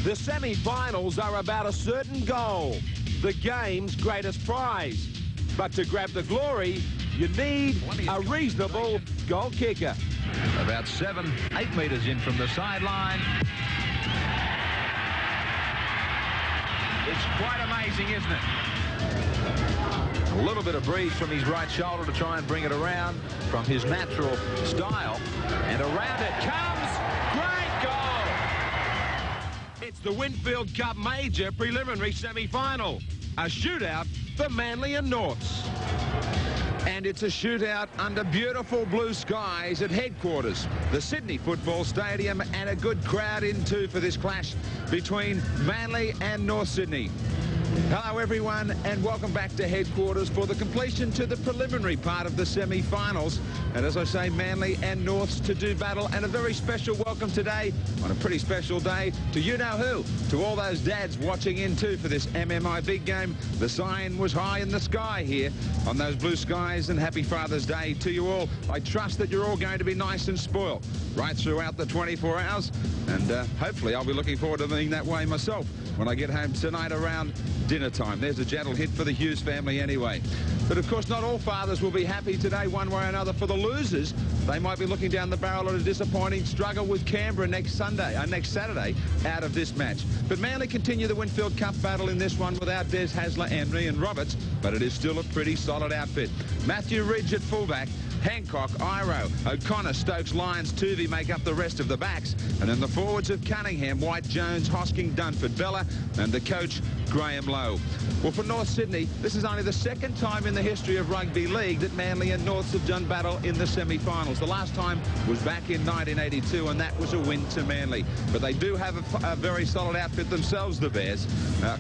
The semi-finals are about a certain goal, the game's greatest prize. But to grab the glory, you need a reasonable goal kicker. About 7-8 metres in from the sideline. It's quite amazing, isn't it? A little bit of breeze from his right shoulder to try and bring it around from his natural style. And around it comes. Great goal! It's the Winfield Cup Major Preliminary Semi-Final. A shootout for Manly and Norths. And it's a shootout under beautiful blue skies at headquarters, the Sydney Football Stadium, and a good crowd in too for this clash between Manly and North Sydney. Hello everyone, and welcome back to headquarters for the completion to the preliminary part of the semi-finals. And as I say, Manly and Norths to do battle, and a very special welcome today on a pretty special day to you-know-who, to all those dads watching in too for this MMI big game. The sign was high in the sky here on those blue skies, and happy Father's Day to you all. I trust that you're all going to be nice and spoiled right throughout the 24 hours, and hopefully I'll be looking forward to being that way myself when I get home tonight around dinner time. There's a gentle hit for the Hughes family anyway. But of course, not all fathers will be happy today one way or another. For the losers, they might be looking down the barrel at a disappointing struggle with Canberra next Saturday out of this match. But Manly continue the Winfield Cup battle in this one without Des Hasler, Emery and Roberts, but it is still a pretty solid outfit. Matthew Ridge at fullback, Hancock, Iro, O'Connor, Stokes, Lyons, Tuvey make up the rest of the backs. And then the forwards of Cunningham, White, Jones, Hosking, Dunford, Bella, and the coach, Graeme Lowe. Well, for North Sydney, this is only the second time in the history of rugby league that Manly and Norths have done battle in the semi-finals. The last time was back in 1982, and that was a win to Manly. But they do have a very solid outfit themselves, the Bears.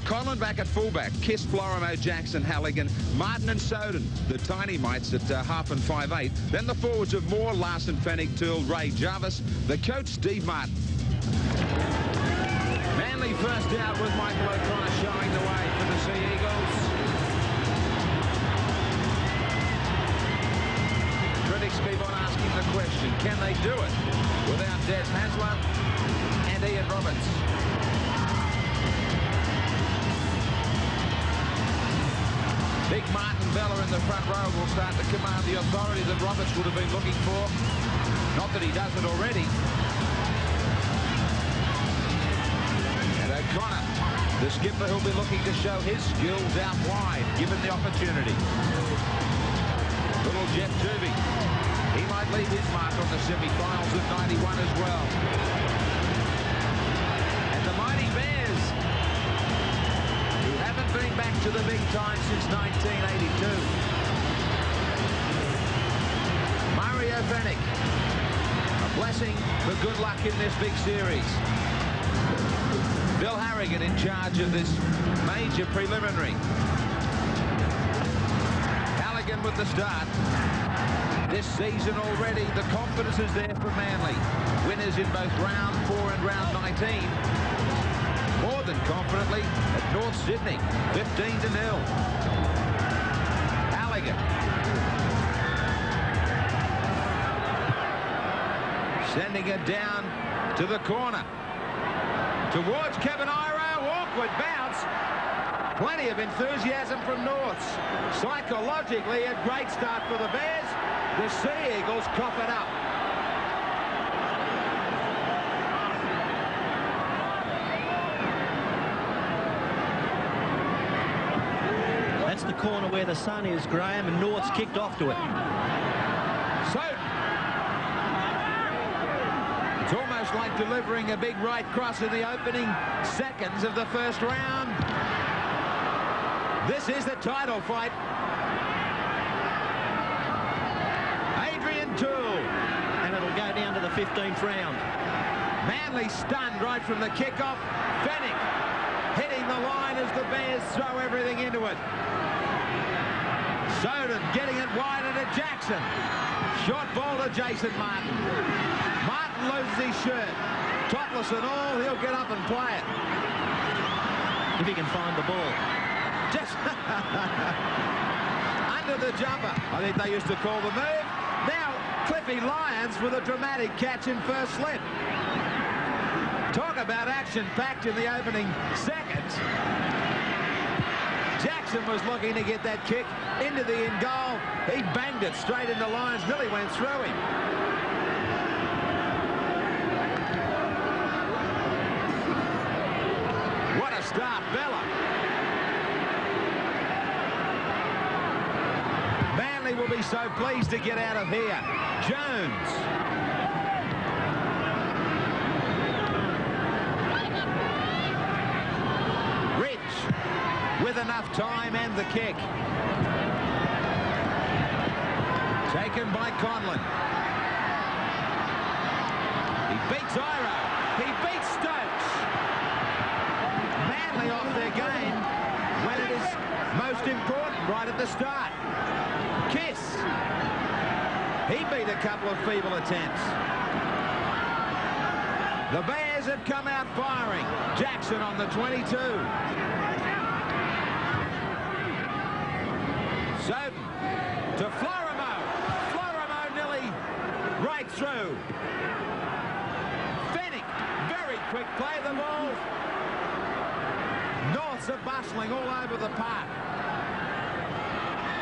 Conlon back at fullback, Kiss, Florimo, Jackson, Halligan, Martin and Soden, the tiny mites at half and 5'8". Then the forwards of Moore, Larson, Fennick, Toole, Ray, Jarvis, the coach, Steve Martin. Manly first out with Michael O'Connor showing the way for the Sea Eagles. Critics keep on asking the question, can they do it without Des Hasler and Ian Roberts? Big Martin Bella in the front row will start to command the authority that Roberts would have been looking for. Not that he does it already. And O'Connor, the skipper, who'll be looking to show his skills out wide, given the opportunity. Little Jeff Tuvey. He might leave his mark on the semi-finals of 91 as well. And the mighty Bears, who haven't been back to the big time since 1982. Mario Fennick, a blessing for good luck in this big series. Bill Harrigan in charge of this major preliminary. Halligan with the start. This season already, the confidence is there for Manly. Winners in both round 4 and round 19. More than confidently at North Sydney, 15-0. Halligan. Sending it down to the corner. Towards Kevin Iro, awkward bounce. Plenty of enthusiasm from Norths. Psychologically, a great start for the Bears. The Sea Eagles cough it up. That's the corner where the sun is, Graeme, and North's kicked off to it. So, it's almost like delivering a big right cross in the opening seconds of the first round. This is the title fight. Adrian Toole. And it'll go down to the 15th round. Manly stunned right from the kickoff. Fennick hitting the line as the Bears throw everything into it. Soden getting it wide into Jackson. Short ball to Jason Martin. Martin loses his shirt. Topless and all, he'll get up and play it. If he can find the ball. Just under the jumper. I think they used to call the move. Now, Cliffy Lyons with a dramatic catch in first slip. Talk about action-packed in the opening seconds. Jackson was looking to get that kick into the in goal. He banged it straight into Lyons. Nearly went through him. What a start, Bella. Manly will be so pleased to get out of here. Jones. With enough time and the kick. Taken by Conlon. He beats Iro. He beats Stokes. Manly off their game when it is most important right at the start. Kiss. He beat a couple of feeble attempts. The Bears have come out firing. Jackson on the 22. Soden to Florimo. Florimo nearly right through. Fennick, very quick play the ball. Norths are bustling all over the park.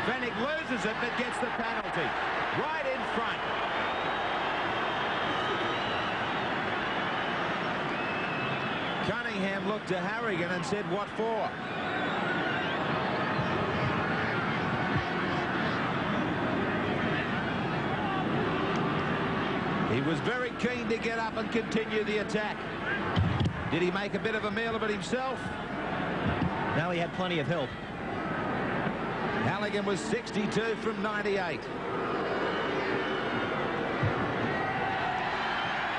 Fennick loses it but gets the penalty. Right in front. Cunningham looked to Harrigan and said, "What for?" He was very keen to get up and continue the attack. Did he make a bit of a meal of it himself? No, he had plenty of help. Halligan was 62 from 98.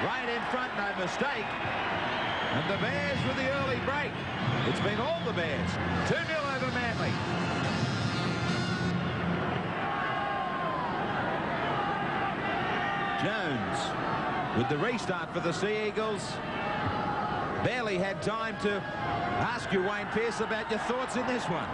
Right in front, no mistake. And the Bears with the early break. It's been all the Bears. 2-0 over Manly. Jones with the restart for the Sea Eagles. Barely had time to ask you, Wayne Pearce, about your thoughts in this one.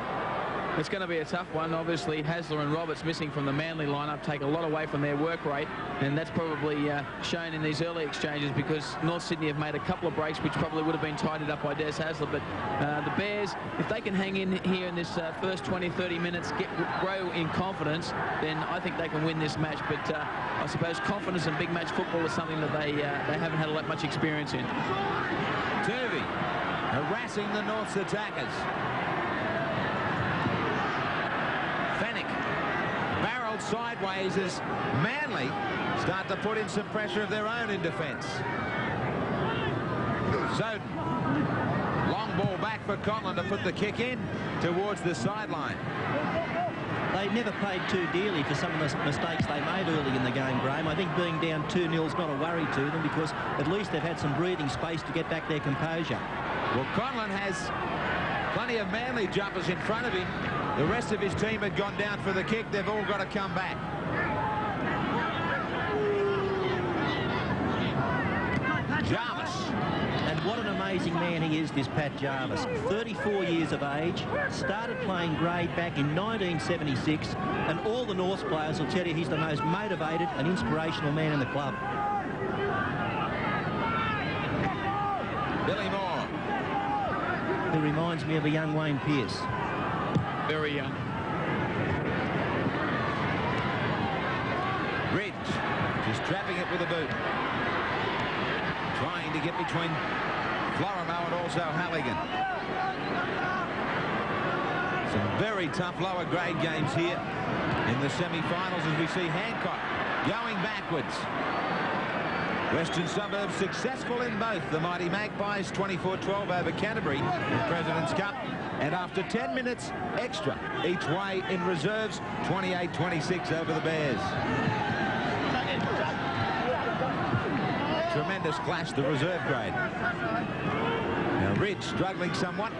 It's going to be a tough one. Obviously, Hasler and Roberts missing from the Manly lineup take a lot away from their work rate, and that's probably shown in these early exchanges because North Sydney have made a couple of breaks which probably would have been tidied up by Des Hasler. But the Bears, if they can hang in here in this first 20-30 minutes, grow in confidence, then I think they can win this match. But I suppose confidence in big match football is something that they haven't had that much experience in. Turvey harassing the North's attackers. Fennick barreled sideways as Manly start to put in some pressure of their own in defence. Soden. Long ball back for Conlon to put the kick in towards the sideline. They never paid too dearly for some of the mistakes they made early in the game, Graeme. I think being down 2-0 is not a worry to them because at least they've had some breathing space to get back their composure. Well, Conlon has plenty of Manly jumpers in front of him. The rest of his team had gone down for the kick. They've all got to come back. Jarvis. And what an amazing man he is, this Pat Jarvis. 34 years of age, started playing grade back in 1976, and all the North players will tell you he's the most motivated and inspirational man in the club. Billy Moore. He reminds me of a young Wayne Pearce. Very young. Ridge just trapping it with a boot. Trying to get between Florimo and also Halligan. Some very tough lower grade games here in the semi-finals as we see Hancock going backwards. Western Suburbs successful in both. The mighty Magpies 24-12 over Canterbury in President's Cup. And after 10 minutes extra each way in reserves, 28-26 over the Bears. Tremendous clash, the reserve grade. Now Ridge struggling somewhat.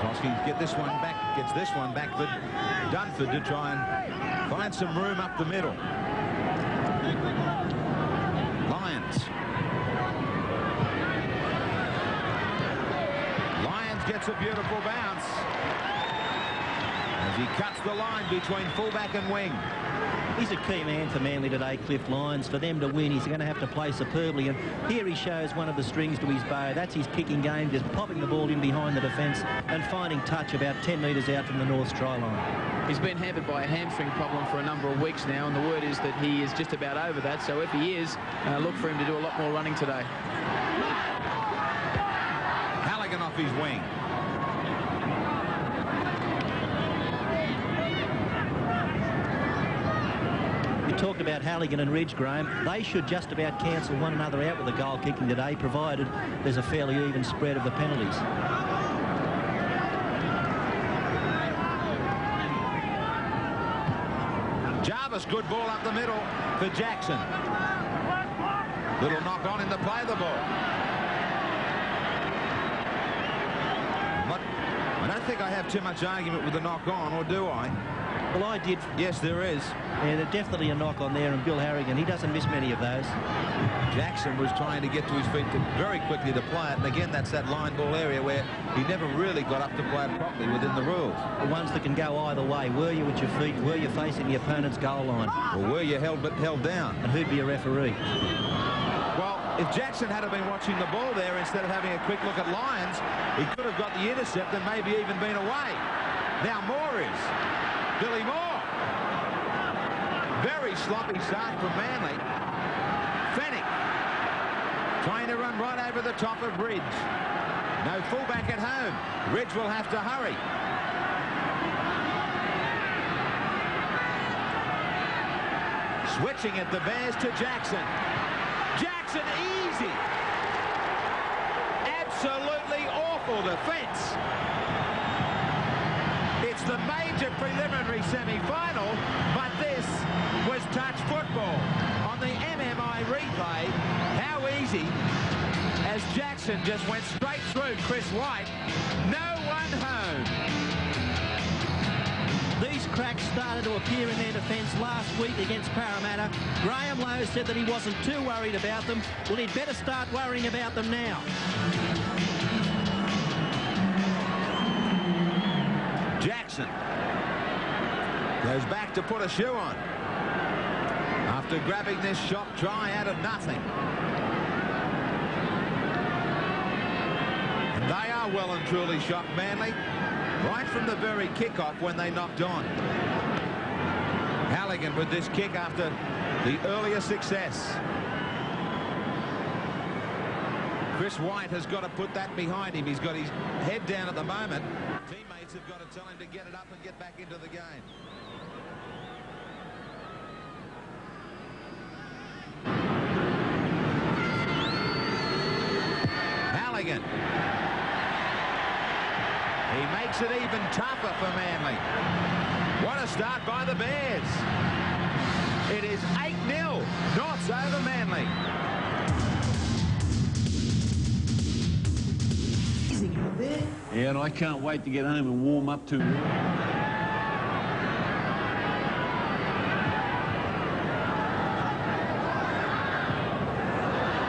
Hosking gets this one back for Dunford to try and find some room up the middle. Lyons. Lyons gets a beautiful bounce as he cuts the line between fullback and wing. He's a key man for Manly today, Cliff Lyons. For them to win, he's going to have to play superbly. And here he shows one of the strings to his bow. That's his kicking game, just popping the ball in behind the defence and finding touch about 10 metres out from the North's try line. He's been hampered by a hamstring problem for a number of weeks now, and the word is that he is just about over that. So if he is, look for him to do a lot more running today. Halligan off his wing. Talked about Halligan and Ridge, Graeme. They should just about cancel one another out with the goal kicking today, provided there's a fairly even spread of the penalties. Jarvis, good ball up the middle for Jackson. Little knock on in the play of the ball. I don't think I have too much argument with the knock on, or do I? Well, I did. Yes, there is. Yeah, there's definitely a knock on there, and Bill Harrigan, he doesn't miss many of those. Jackson was trying to get to his feet very quickly to play it, and again, that's that line ball area where he never really got up to play it properly within the rules. The ones that can go either way. Were you at your feet? Were you facing the opponent's goal line? Or were you held down? And who'd be a referee? Well, if Jackson had been watching the ball there instead of having a quick look at Lyons, he could have got the intercept and maybe even been away. Now Moore is. Billy Moore. Very sloppy start from Manly. Fennick trying to run right over the top of Ridge. No fullback at home. Ridge will have to hurry. Switching at the Bears to Jackson. Jackson easy. Absolutely awful defence. It's the major preliminary semi-final, but this was touch football. On the MMI replay, how easy, as Jackson just went straight through Chris White. No one home. These cracks started to appear in their defence last week against Parramatta. Graham Lowe said that he wasn't too worried about them. Well, he'd better start worrying about them now. Jackson goes back to put a shoe on after grabbing this shot try out of nothing. And they are well and truly shocked, Manly, right from the very kickoff when they knocked on. Halligan with this kick after the earlier success. Chris White has got to put that behind him. He's got his head down at the moment. Teammates have got to tell him to get it up and get back into the game. Halligan. He makes it even tougher for Manly. What a start by the Bears. It is 8-0. Norths over Manly. Yeah, and I can't wait to get home and warm up to work.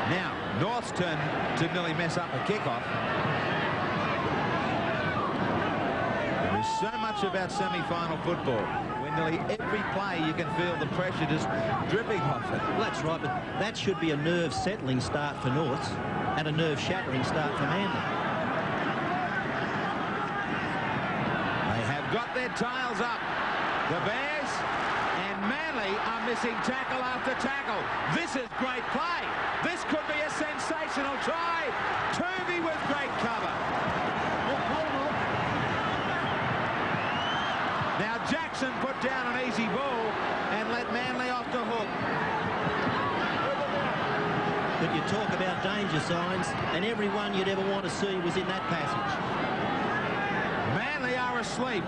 Now, North's turn to nearly mess up a kickoff. There is so much about semi-final football. When nearly every play you can feel the pressure just dripping off it. Well, that's right, but that should be a nerve-settling start for Norths and a nerve-shattering start for Manly. Got their tails up. The Bears and Manly are missing tackle after tackle. This is great play. This could be a sensational try. Tuvey with great cover. Now Jackson put down an easy ball and let Manly off the hook. But you talk about danger signs, and everyone you'd ever want to see was in that passage. Manly are asleep.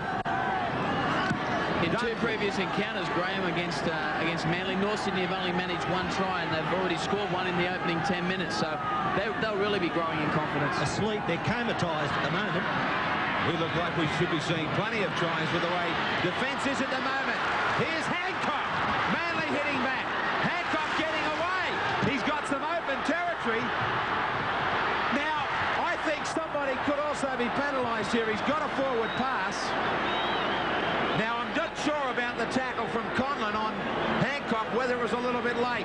In two previous encounters, Graeme, against Manly, North Sydney have only managed one try, and they've already scored one in the opening 10 minutes, so they'll really be growing in confidence. Asleep, they're comatised at the moment. We look like we should be seeing plenty of tries with the way defence is at the moment. Here's Hancock. Manly hitting back. Hancock getting away. He's got some open territory. Now, I think somebody could also be penalised here. He's got a forward pass. Now, I'm not sure about the tackle from Conlon on whether it was a little bit late.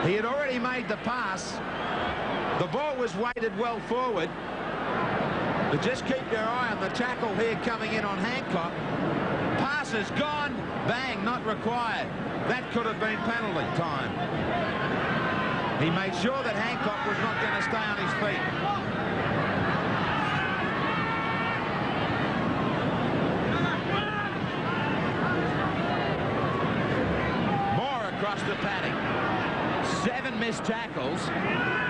He had already made the pass. The ball was weighted well forward. But just keep your eye on the tackle here coming in on Hancock. Pass is gone. Bang, not required. That could have been penalty time. He made sure that Hancock was not going to stay on his feet. More across the paddock. 7 missed tackles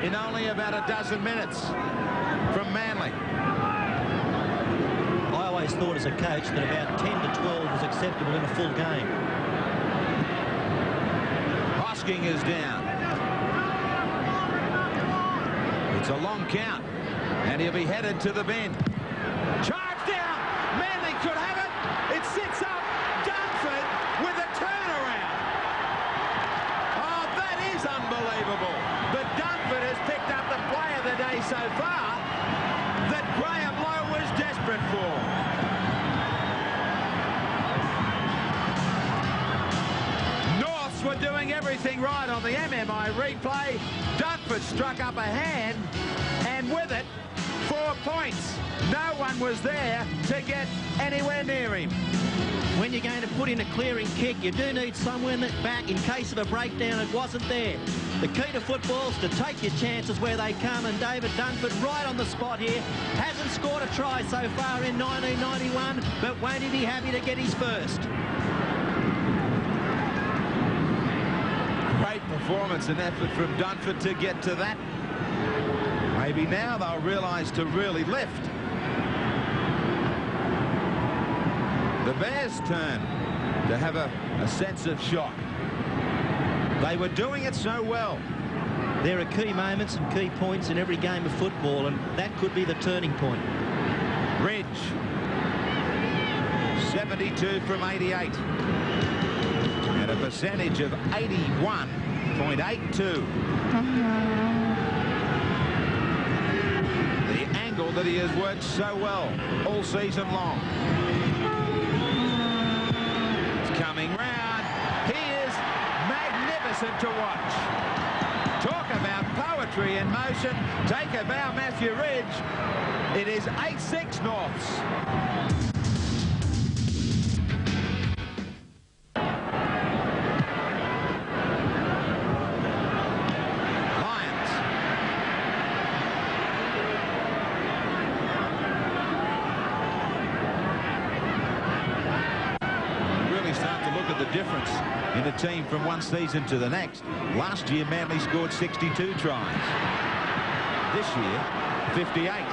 in only about a dozen minutes from Manly. I always thought as a coach that about 10 to 12 was acceptable in a full game. Hosking is down. It's a long count, and he'll be headed to the bin. Charge down! Manly could have it! It sits up! Dunford with a turnaround! Oh, that is unbelievable! But Dunford has picked up the play of the day so far that Graeme was desperate for. Norths were doing everything right on the MMI replay. Dunford struck up a hand, and with it, 4 points. No one was there to get anywhere near him. When you're going to put in a clearing kick, you do need someone back in case of a breakdown. It wasn't there. The key to football is to take your chances where they come, and David Dunford right on the spot here. Hasn't scored a try so far in 1991, but won't he be happy to get his first? Great performance and effort from Dunford to get to that. Maybe now they'll realise to really lift. The Bears' turn to have a sense of shock. They were doing it so well. There are key moments and key points in every game of football, and that could be the turning point. Ridge, 72 from 88. And a percentage of 81.82. The angle that he has worked so well all season long. It's coming round. He is magnificent to watch. Talk about poetry in motion. Take a bow, Matthew Ridge. It is 8-6 Norths. Difference in a team from one season to the next. Last year Manly scored 62 tries. This year 58.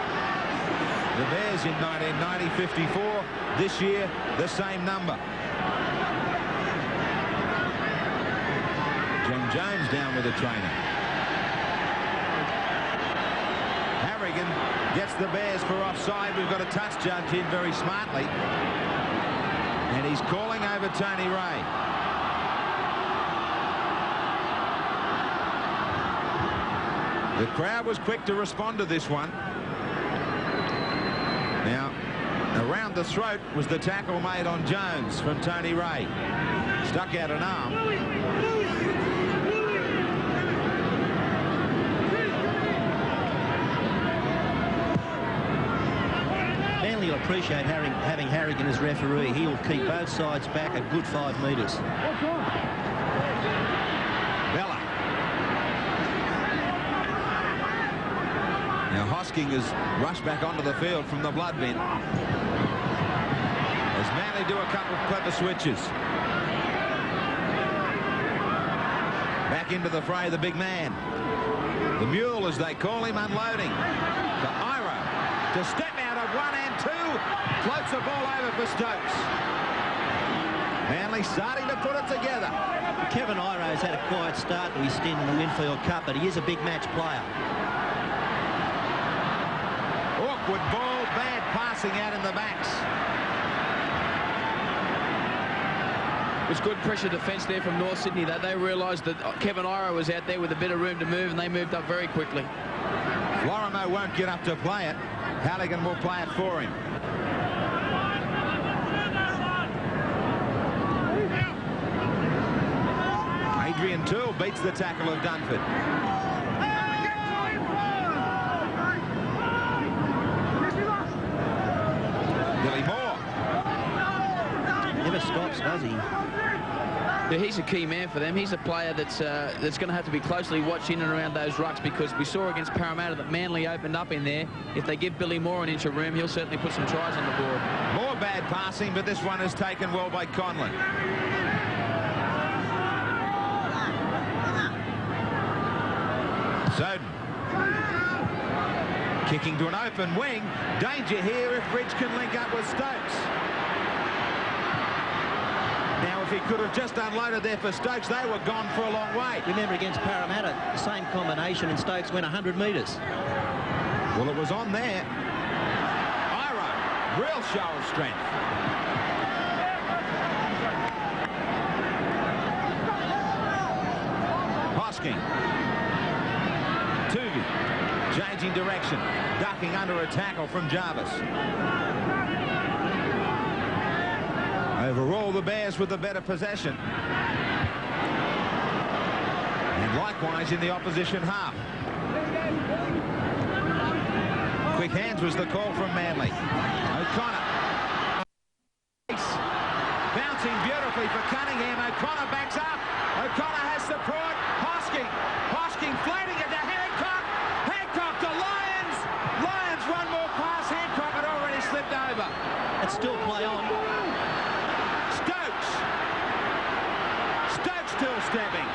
The Bears in 1990 54. This year the same number. John Jones down with a trainer. Harrigan gets the Bears for offside. We've got a touch judge in very smartly. And he's calling over Tony Ray. The crowd was quick to respond to this one. Now, around the throat was the tackle made on Jones from Tony Ray. Stuck out an arm. Manly will appreciate having Harrigan as referee. He will keep both sides back a good 5 metres. Bella. Now Hosking has rushed back onto the field from the blood bin. As Manly do a couple of clever switches. Back into the fray, the big man. The mule, as they call him, unloading. To Iro to step out of 1 and 2. Floats the ball over for Stokes. Manly starting to put it together. Kevin Iro's had a quiet start to his stint in the Winfield Cup, but he is a big match player. Awkward ball, bad passing out in the backs. It was good pressure defence there from North Sydney. They realised that Kevin Iro was out there with a bit of room to move, and they moved up very quickly. Lorimer won't get up to play it. Halligan will play it for him. beats the tackle of Dunford. Billy Moore. Never stops, does he? Yeah, he's a key man for them. He's a player that's going to have to be closely watched in and around those rucks, because we saw against Parramatta that Manly opened up in there. If they give Billy Moore an inch of room, he'll certainly put some tries on the board. More bad passing, but this one is taken well by Conlon. Soden. Kicking to an open wing. Danger here if Ridge can link up with Stokes. Now, if he could have just unloaded there for Stokes, they were gone for a long way. Remember, against Parramatta, the same combination, and Stokes went 100 metres. Well, it was on there. Iro, real show of strength. Hosking. Tuvey, changing direction, ducking under a tackle from Jarvis. Overall, the Bears with the better possession. And likewise in the opposition half. Quick hands was the call from Manly. O'Connor. Bouncing beautifully for Cunningham. O'Connor backs up. O'Connor has support. Hosking floating it to Hancock. Hancock to Lyons. Lyons one more pass. Hancock had already slipped over. It's still play on. Stokes still stepping.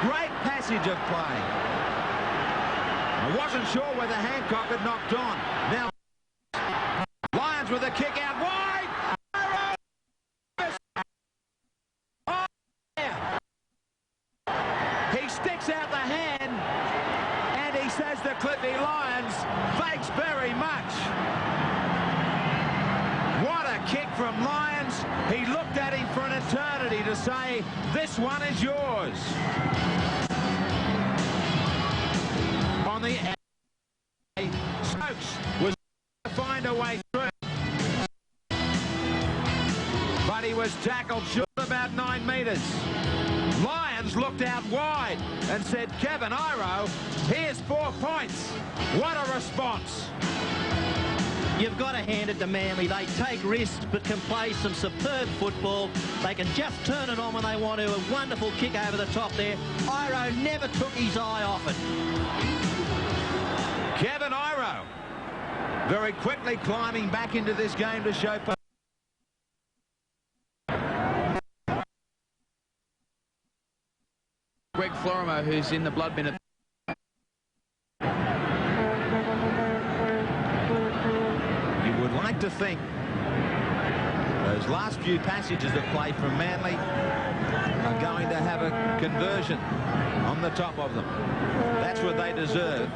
Great passage of play. I wasn't sure whether Hancock had knocked on. Now Lyons with a kick out wide. Oh, yeah. He sticks out the hand and he says to Cliffy Lyons, thanks very much. What a kick from Lyons. He looked at him for an eternity to say, this one is yours. On the end, Stokes was to find a way through. But he was tackled short about 9 metres. Lyons looked out wide and said, Kevin Iro, here's 4 points. What a response. You've got to hand it to Manly. They take risks but can play some superb football. They can just turn it on when they want to. A wonderful kick over the top there. Iro never took his eye off it. Kevin Iro very quickly climbing back into this game to show. Greg Florimo, who's in the blood minute. To think those last few passages of play from Manly are going to have a conversion on the top of them. That's what they deserve.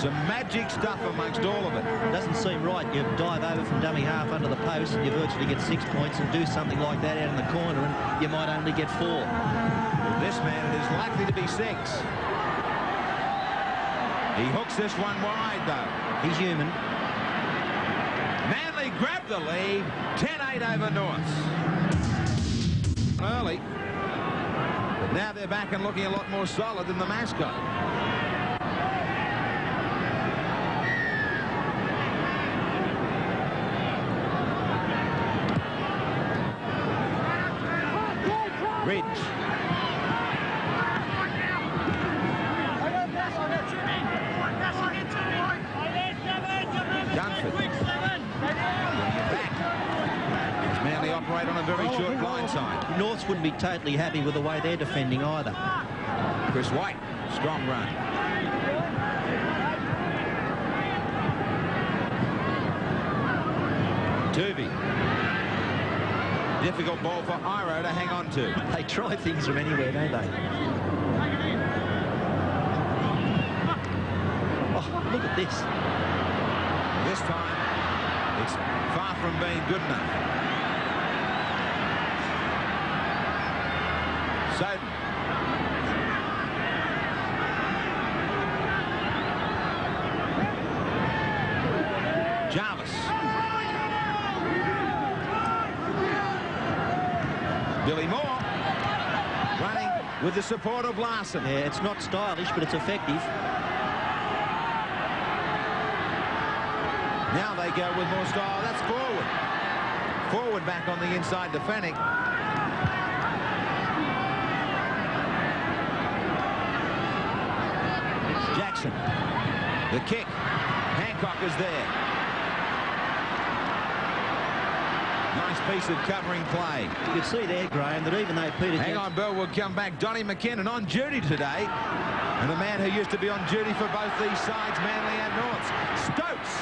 Some magic stuff amongst all of it. Doesn't seem right. You dive over from dummy half under the post and you virtually get 6 points, and do something like that out in the corner and you might only get 4. With this man, it is likely to be 6. He hooks this one wide, though. He's human. Manly grabbed the lead, 10-8 over Norths. Early. But now they're back and looking a lot more solid than the mascot. Ridge. Operate on a very short blind side. Norths wouldn't be totally happy with the way they're defending either. Chris White, strong run. Tuvey. Difficult ball for Iro to hang on to. They try things from anywhere, don't they? Oh, look at this. This time, it's far from being good enough. Soden. Jarvis. Billy Moore. with the support of Larson. Yeah, it's not stylish, but it's effective. Now they go with more style. That's forward. Forward back on the inside to Fennick. Jackson. The kick. Hancock is there. Nice piece of covering play. You can see there, Graeme, that even though Peter... Hang on, Bill, we'll come back. Donnie McKinnon on duty today. And a man who used to be on duty for both these sides, Manly and Norths. Stokes.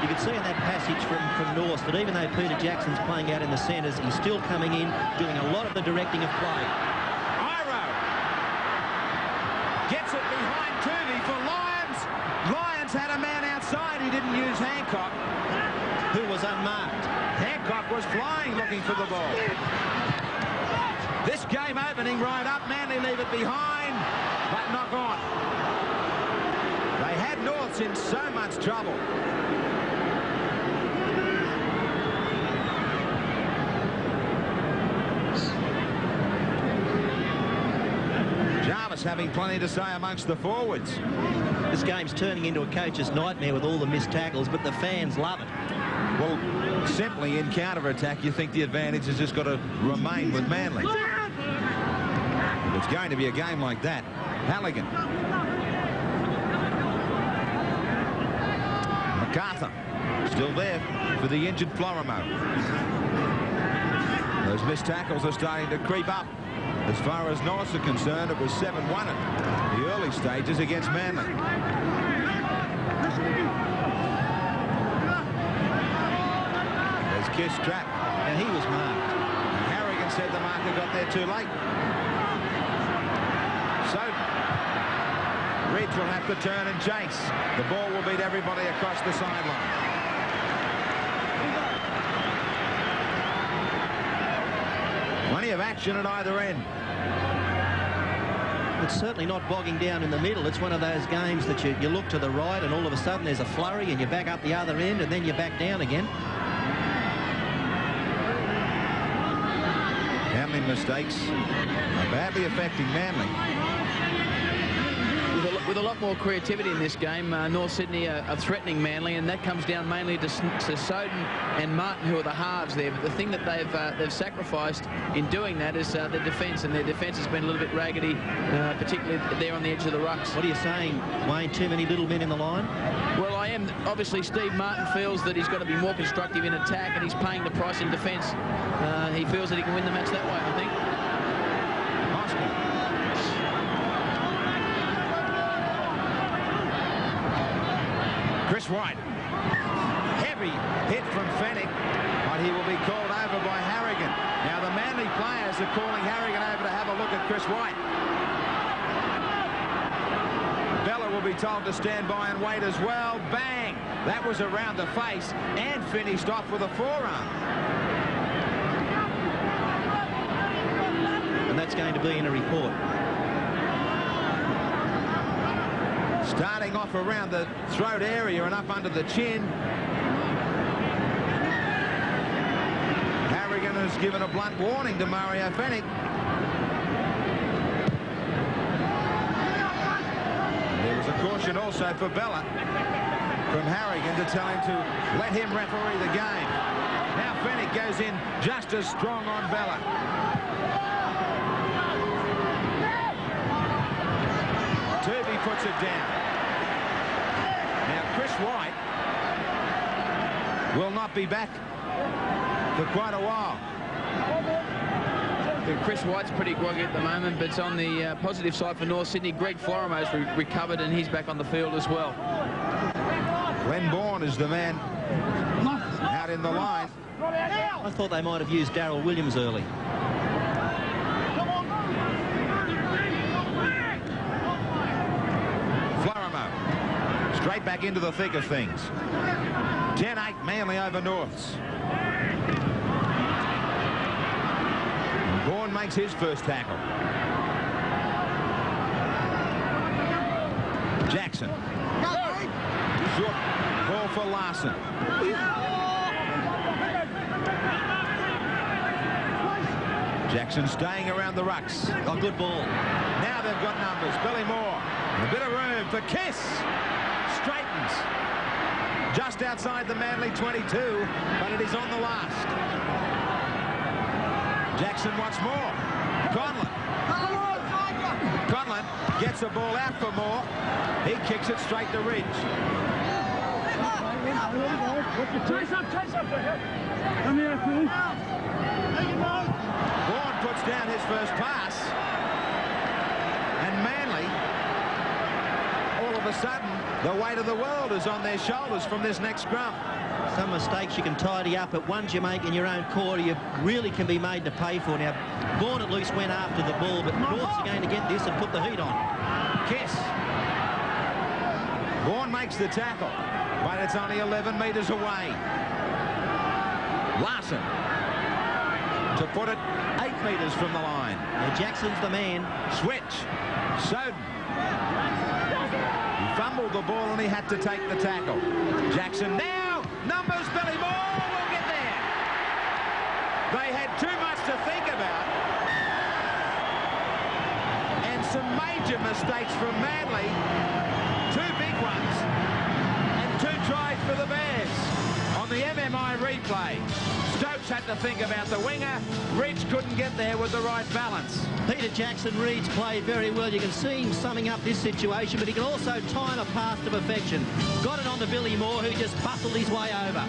You can see in that passage from Norths that even though Peter Jackson's playing out in the centres, he's still coming in, doing a lot of the directing of play. Iro gets it behind Tuvey for Lyons. Lyons had a man outside. He didn't use Hancock, Who was unmarked. Hancock was flying looking for the ball. This game opening right up. Manly leave it behind, but knock on. They had Norths in so much trouble. Jarvis having plenty to say amongst the forwards. This game's turning into a coach's nightmare with all the missed tackles, but the fans love it. Well, simply in counter-attack, you think the advantage has just got to remain with Manly. If it's going to be a game like that. Halligan. MacArthur still there for the injured Florimo. Those missed tackles are starting to creep up. As far as Norths are concerned, it was 7-1 at the early stages against Manly. Kiss trap. Now he was marked. Harrigan said the marker got there too late. So Ridge will have to turn and chase. The ball will beat everybody across the sideline. Plenty of action at either end. It's certainly not bogging down in the middle. It's one of those games that you look to the right and all of a sudden there's a flurry and you're back up the other end and then you're back down again. How many mistakes are badly affecting Manly? With a lot more creativity in this game, North Sydney are threatening Manly, and that comes down mainly to Soden and Martin, who are the halves there. But the thing that they've sacrificed in doing that is their defence, and their defence has been a little bit raggedy, particularly there on the edge of the rucks. What are you saying, Wayne? Too many little men in the line? Well, I am. Obviously, Steve Martin feels that he's got to be more constructive in attack, and he's paying the price in defence. He feels that he can win the match that way, I think. Chris White. Heavy hit from Fennick, but he will be called over by Harrigan. Now the Manly players are calling Harrigan over to have a look at Chris White. Bella will be told to stand by and wait as well. Bang! That was around the face and finished off with a forearm. And that's going to be in a report. Starting off around the throat area and up under the chin. Harrigan has given a blunt warning to Mario Fennick. There was a caution also for Bella from Harrigan to tell him to let him referee the game. Now Fennick goes in just as strong on Bella. Tuvey puts it down. Now Chris White will not be back for quite a while. Chris White's pretty groggy at the moment, but it's on the positive side for North Sydney. Greg Florimo's recovered and he's back on the field as well. Glenn Bourne is the man out in the line. I thought they might have used Darryl Williams early. Straight back into the thick of things. 10-8 Manly over Norths. Bourne makes his first tackle. Jackson. Short ball for Larson. Jackson staying around the rucks. Oh, good ball. Now they've got numbers. Billy Moore. A bit of room for Kiss. Straightens. Just outside the Manly 22, but it is on the last. Jackson wants more. Conlon. Conlon gets the ball out for Moore. He kicks it straight to Ridge. Come here, please. Vaughan puts down his first pass. And Manly, all of a sudden, the weight of the world is on their shoulders from this next scrum. Some mistakes you can tidy up, but ones you make in your own quarter, you really can be made to pay for. Now, Vaughan at least went after the ball, but Norths are going to get this and put the heat on. Kiss. Vaughan makes the tackle, but it's only 11 metres away. Larson to put it 8 metres from the line. Well, Jackson's the man. Switch. Soden. He fumbled the ball and he had to take the tackle. Jackson now. Numbers. Billy Moore will get there. They had too much to think about. And some major mistakes from Manly. 2 big ones. And 2 tries for the Bears. On the MMI replay, Stokes had to think about the winger. Ridge couldn't get there with the right balance. Peter Jackson reads play very well. You can see him summing up this situation, but he can also time a pass to perfection. Got it on to Billy Moore, who just bustled his way over.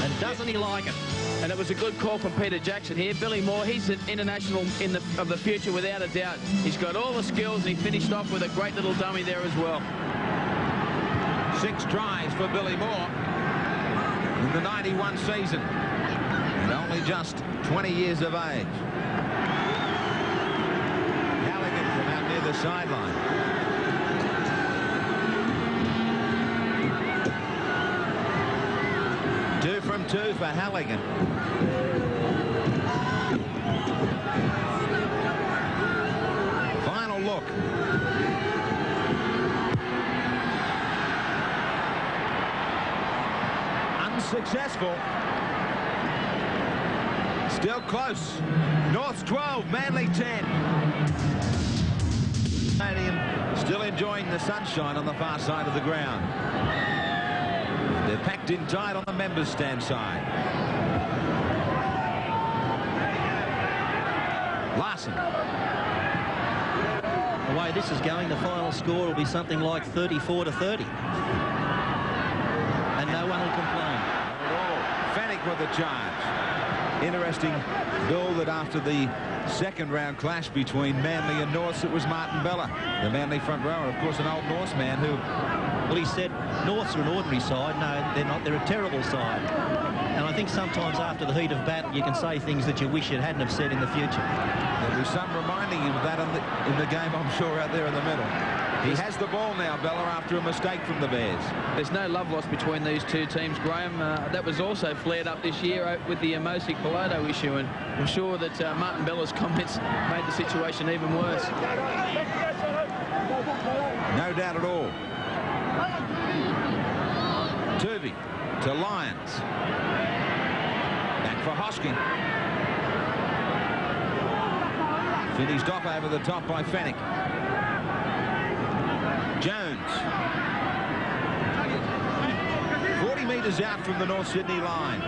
And doesn't he like it? And it was a good call from Peter Jackson here. Billy Moore, he's an international of the future without a doubt. He's got all the skills, and he finished off with a great little dummy there as well. 6 tries for Billy Moore in the 91 season, and only just 20 years of age. Halligan from out near the sideline. Two from 2 for Halligan. Final look. Unsuccessful. Still close. North's 12, Manly 10. Stadium still enjoying the sunshine on the far side of the ground. They're packed in tight on the members' stand side. Larson. The way this is going, the final score will be something like 34-30. And no one will complain. Fennick with the charge. Interesting, Bill, that after the second round clash between Manly and Norths, it was Martin Bella, the Manly front rower, of course an old Norths man who... Well, he said Norths are an ordinary side. No, they're not. They're a terrible side. And I think sometimes after the heat of battle, you can say things that you wish you hadn't have said in the future. There'll be some reminding him of that in the game, I'm sure, out there in the middle. He has the ball now, Bella, after a mistake from the Bears. There's no love lost between these two teams, Graeme. That was also flared up this year with the Mosic-Piloto issue, and I'm sure that Martin Bella's comments made the situation even worse. No doubt at all. Turvey to Lyons. Back for Hosking. Finished off over the top by Fennick. Jones. 40 metres out from the North Sydney line.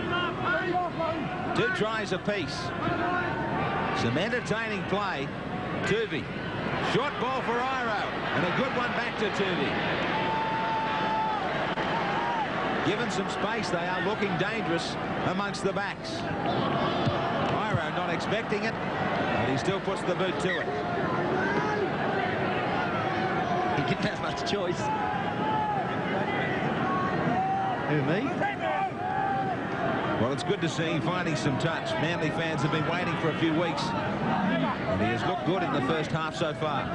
2 tries apiece. Some entertaining play. Turvey. Short ball for Iro. And a good one back to Turvey. Given some space, they are looking dangerous amongst the backs. Iro not expecting it, but he still puts the boot to it. He didn't have much choice. Who, me? Well, it's good to see him finding some touch. Manly fans have been waiting for a few weeks, and he has looked good in the first half so far.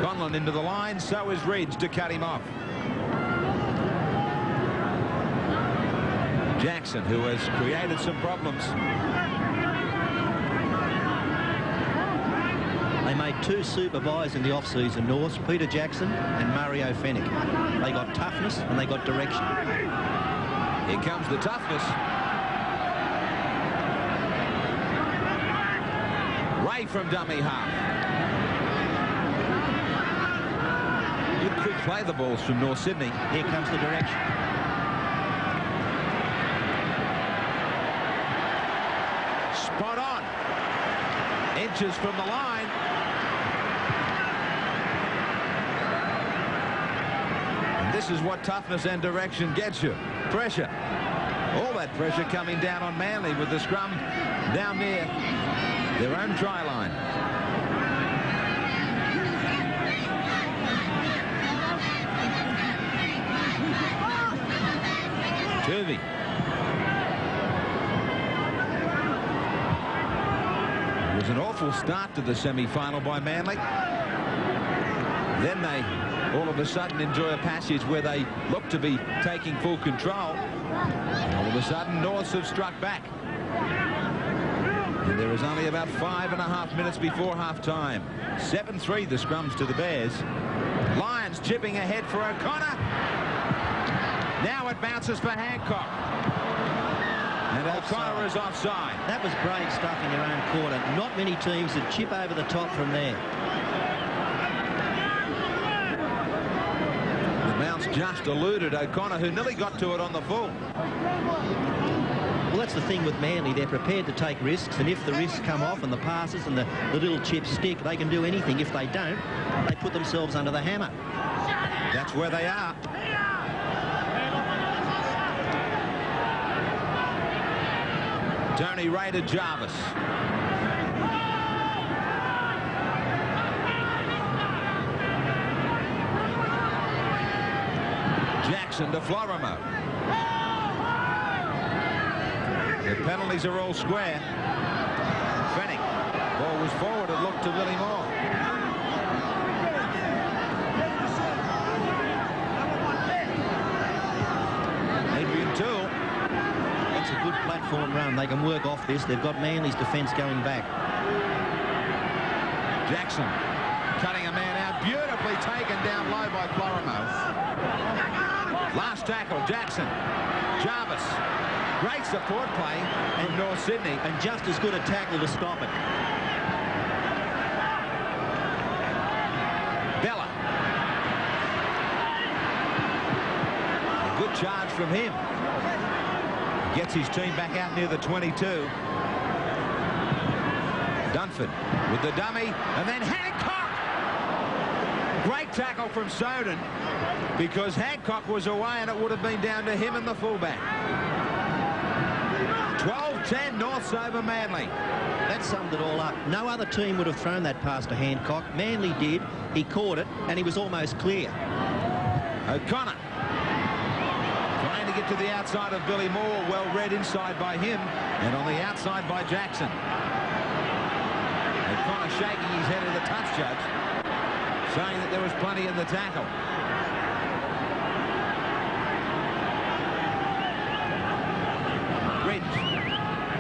Conlon into the line, so is Ridge to cut him off. Jackson, who has created some problems. They made 2 super buys in the off-season, Norths, Peter Jackson and Mario Fennick. They got toughness and they got direction. Here comes the toughness. Ray from dummy half. Good quick play the balls from North Sydney. Here comes the direction. Spot on. Inches from the line. And this is what toughness and direction gets you. Pressure. All that pressure coming down on Manly with the scrum down near their own try line. Turvey. It was an awful start to the semi-final by Manly. Then they all of a sudden enjoy a passage where they look to be taking full control. All of a sudden, Norths have struck back. And there is only about 5.5 minutes before half-time. 7-3 the scrums to the Bears. Lions chipping ahead for O'Connor. Now it bounces for Hancock. And O'Connor is offside. That was great stuff in their own quarter. Not many teams that chip over the top from there. The bounce just eluded O'Connor, who nearly got to it on the full. Well, that's the thing with Manly. They're prepared to take risks, and if the risks come off and the passes and the little chips stick, they can do anything. If they don't, they put themselves under the hammer. That's where they are. Tony Ray to Jarvis. Jackson to Florimo. The penalties are all square. Fennick. Ball was forward. It looked to Willie Moore. Adrian Toole. That's a good platform run. They can work off this. They've got Manly's defence going back. Jackson cutting a man out. Beautifully taken down low by Florimo. Last tackle, Jackson. Jarvis. Great support play from North Sydney. And just as good a tackle to stop it. Bella. A good charge from him. Gets his team back out near the 22. Dunford with the dummy. And then Hancock. Great tackle from Soden. Because Hancock was away and it would have been down to him and the fullback. 12-10 Norths over Manly. That summed it all up. No other team would have thrown that pass to Hancock. Manly did. He caught it and he was almost clear. O'Connor trying to get to the outside of Billy Moore. Well read inside by him and on the outside by Jackson. O'Connor shaking his head at the touch judge, saying that there was plenty in the tackle.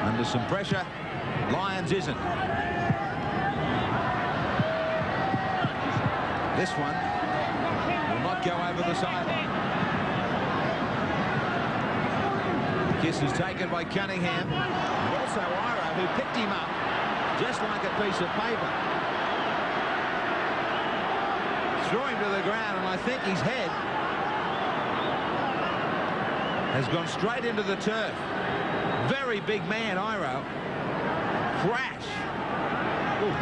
Under some pressure. Lyons isn't. This one will not go over the sideline. Kiss is taken by Cunningham. And also Ira, who picked him up just like a piece of paper. Threw him to the ground, and I think his head has gone straight into the turf. Very big man, Iro. Crash. Ooh.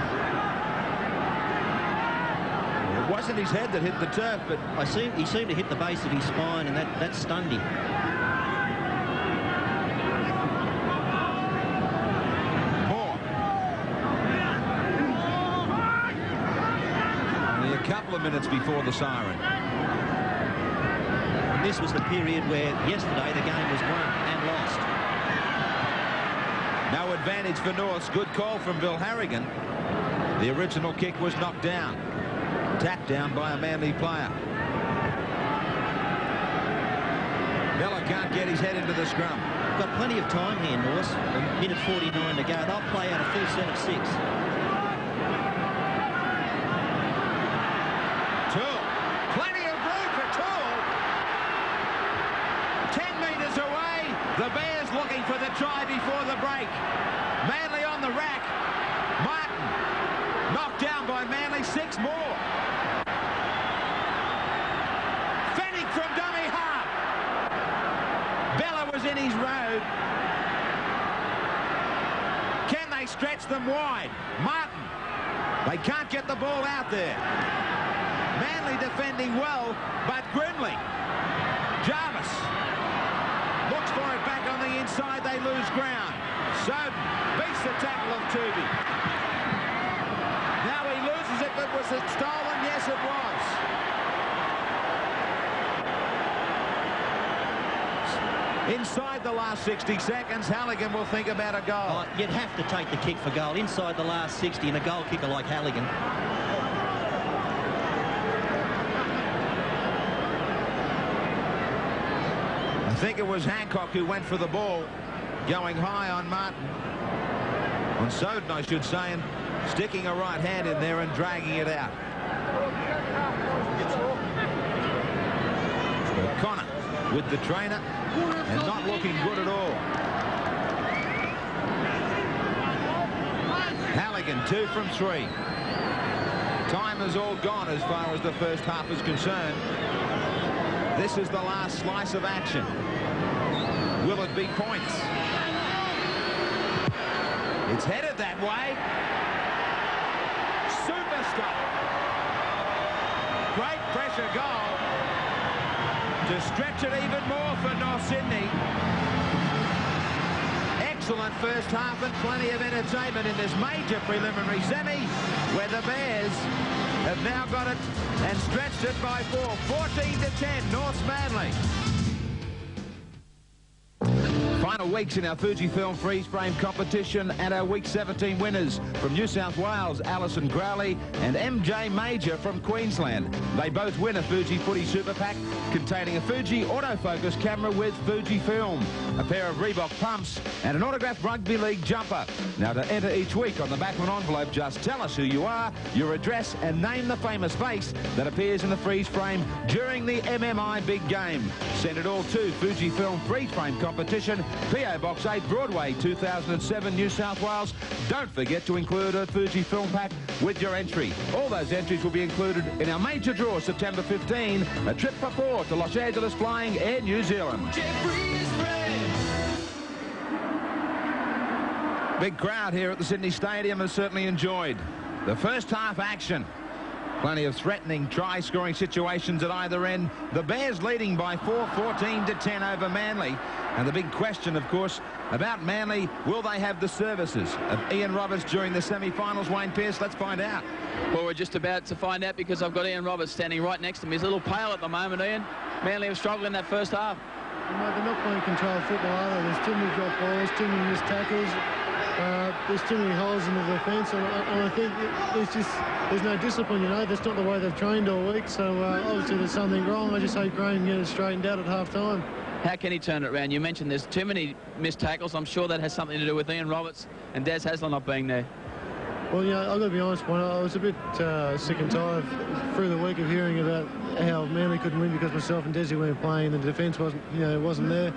It wasn't his head that hit the turf, but He seemed to hit the base of his spine, and that stunned him. Moore. Only a couple of minutes before the siren. And this was the period where yesterday the game was won and lost. No advantage for Norths. Good call from Bill Harrigan. The original kick was knocked down. Tapped down by a Manly player. Bella can't get his head into the scrum. Got plenty of time here, Norths. A minute 49 to go. They'll play out a full set of 6. Toole. Plenty of room for Toole. 10 metres away. them wide. Martin. They can't get the ball out there. Manly defending well, but grimly. Jarvis looks for it back on the inside. They lose ground. Soden beats the tackle of Tooby. Now he loses it, but was it stolen? Yes, it was. Inside the last 60 seconds, Halligan will think about a goal. You'd have to take the kick for goal inside the last 60, and a goal kicker like Halligan. I think it was Hancock who went for the ball, going high on Martin. On Soden, I should say, and sticking a right hand in there and dragging it out. O'Connor with the trainer and not looking good at all. Halligan 2 from 3. Time is all gone as far as the first half is concerned. This is the last slice of action. Will it be points? It's headed that way. Super stop. Great pressure goal to stretch it even more for North Sydney. Excellent first half and plenty of entertainment in this major preliminary semi, where the Bears have now got it and stretched it by 4. 14-10, North Manly. Final weeks in our Fujifilm freeze frame competition, and our week 17 winners from New South Wales, Alison Crowley and MJ Major from Queensland. They both win a Fuji Footy Super Pack containing a Fuji autofocus camera with Fujifilm, a pair of Reebok pumps and an autographed rugby league jumper. Now, to enter each week, on the back of an envelope, just tell us who you are, your address and name the famous face that appears in the freeze frame during the MMI big game. Send it all to Fujifilm freeze frame competition, PO Box 8, Broadway, 2007, New South Wales. Don't forget to include a Fujifilm pack with your entry. All those entries will be included in our major draw September 15, a trip for 4 to Los Angeles Flying Air New Zealand. Big crowd here at the Sydney Stadium has certainly enjoyed the first half action. Plenty of threatening try-scoring situations at either end. The Bears leading by 4, 14-10 over Manly. And the big question, of course, about Manly, will they have the services of Ian Roberts during the semi-finals? Wayne Pearce, let's find out. Well, we're just about to find out because I've got Ian Roberts standing right next to me. He's a little pale at the moment, Ian. Manly have struggled in that first half. No, they're not playing controlled football either. There's too many drop balls, too many missed tackles. There's too many holes in the defence, and I think there's no discipline, you know. That's not the way they've trained all week, so obviously there's something wrong. I just hope Graeme can get it straightened out at half-time. How can he turn it around? You mentioned there's too many missed tackles. I'm sure that has something to do with Ian Roberts and Des Hasler not being there. Well, you know, I've got to be honest, I was a bit sick and tired through the week of hearing about how Manly couldn't win because myself and Desi weren't playing, and the defence wasn't there.